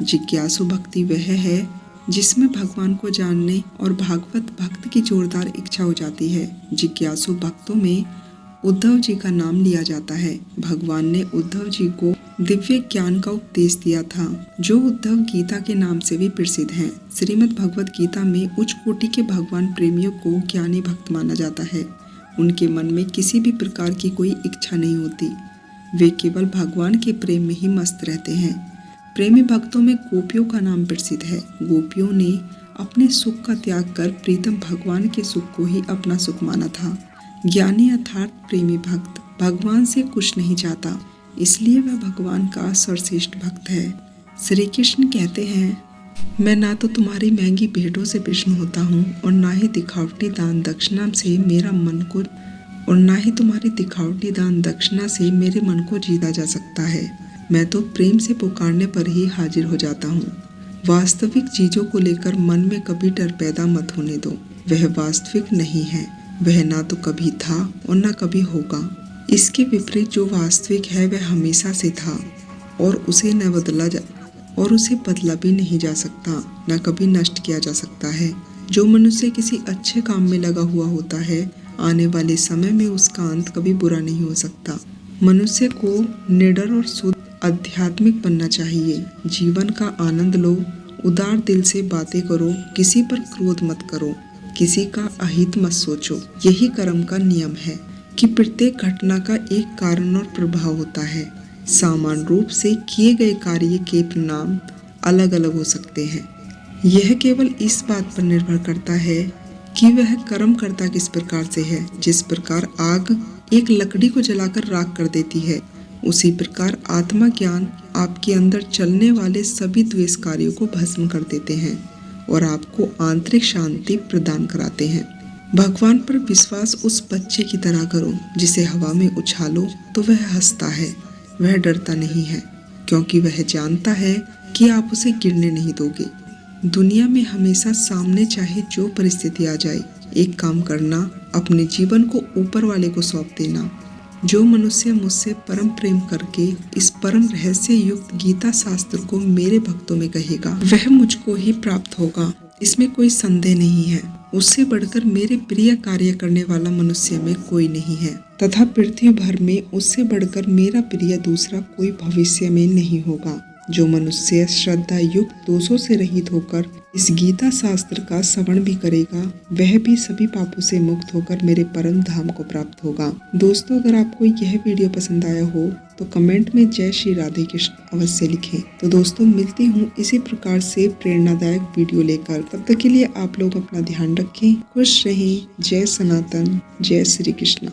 जिज्ञासु भक्ति वह है जिसमें भगवान को जानने और भागवत भक्त की जोरदार इच्छा हो जाती है। जिज्ञासु भक्तों में उद्धव जी का नाम लिया जाता है। भगवान ने उद्धव जी को दिव्य ज्ञान का उपदेश दिया था, जो उद्धव गीता के नाम से भी प्रसिद्ध है। श्रीमद् भगवत गीता में उच्च कोटि के भगवान प्रेमियों को ज्ञानी भक्त माना जाता है। उनके मन में किसी भी प्रकार की कोई इच्छा नहीं होती, वे केवल भगवान के प्रेम में ही मस्त रहते हैं। प्रेमी भक्तों में गोपियों का नाम प्रसिद्ध है। गोपियों ने अपने सुख का त्याग कर प्रीतम भगवान के सुख को ही अपना सुख माना था। ज्ञानी अर्थात प्रेमी भक्त भगवान से कुछ नहीं चाहता, इसलिए वह भगवान का सर्वश्रेष्ठ भक्त है। श्री कृष्ण कहते हैं, मैं ना तो तुम्हारी महंगी भेंटों से प्रसन्न होता हूँ और ना ही दिखावटी दान दक्षिणा से मेरे मन को जीता जा सकता है। मैं तो प्रेम से पुकारने पर ही हाजिर हो जाता हूँ। वास्तविक चीजों को लेकर मन में कभी डर पैदा मत होने दो। वह वास्तविक नहीं है, वह ना तो कभी था और ना कभी होगा। इसके विपरीत जो वास्तविक है वह हमेशा से था और उसे बदला भी नहीं जा सकता, न कभी नष्ट किया जा सकता है। जो मनुष्य किसी अच्छे काम में लगा हुआ होता है, आने वाले समय में उसका अंत कभी बुरा नहीं हो सकता। मनुष्य को निडर और शुद्ध आध्यात्मिक बनना चाहिए। जीवन का आनंद लो, उदार दिल से बातें करो, किसी पर क्रोध मत करो, किसी का अहित मत सोचो। यही कर्म का नियम है कि प्रत्येक घटना का एक कारण और प्रभाव होता है। सामान्य रूप से किए गए कार्य के परिणाम अलग अलग हो सकते हैं। यह केवल इस बात पर निर्भर करता है कि वह कर्म करता किस प्रकार से है। जिस प्रकार आग एक लकड़ी को जलाकर राख कर देती है, उसी प्रकार आत्मा ज्ञान आपके अंदर चलने वाले सभी द्वेष कार्यों को भस्म कर देते हैं और आपको आंतरिक शांति प्रदान कराते हैं। भगवान पर विश्वास उस बच्चे की तरह करो जिसे हवा में उछालो तो वह हंसता है। वह डरता नहीं है, क्योंकि वह जानता है कि आप उसे गिरने नहीं दोगे। दुनिया में हमेशा सामने चाहे जो परिस्थिति आ जाए, एक काम करना, अपने जीवन को ऊपर वाले को सौंप देना। जो मनुष्य मुझसे परम प्रेम करके इस परम रहस्य युक्त गीता शास्त्र को मेरे भक्तों में कहेगा, वह मुझको ही प्राप्त होगा, इसमें कोई संदेह नहीं है। उससे बढ़कर मेरे प्रिय कार्य करने वाला मनुष्य में कोई नहीं है, तथा पृथ्वी भर में उससे बढ़कर मेरा प्रिय दूसरा कोई भविष्य में नहीं होगा। जो मनुष्य श्रद्धा युक्त दोषों से रहित होकर इस गीता शास्त्र का श्रवण भी करेगा, वह भी सभी पापों से मुक्त होकर मेरे परम धाम को प्राप्त होगा। दोस्तों, अगर आपको यह वीडियो पसंद आया हो तो कमेंट में जय श्री राधे कृष्ण अवश्य लिखें। तो दोस्तों, मिलती हूँ इसी प्रकार से प्रेरणादायक वीडियो लेकर। तब तक के लिए आप लोग अपना ध्यान रखें, खुश रहें। जय सनातन, जय श्री कृष्ण।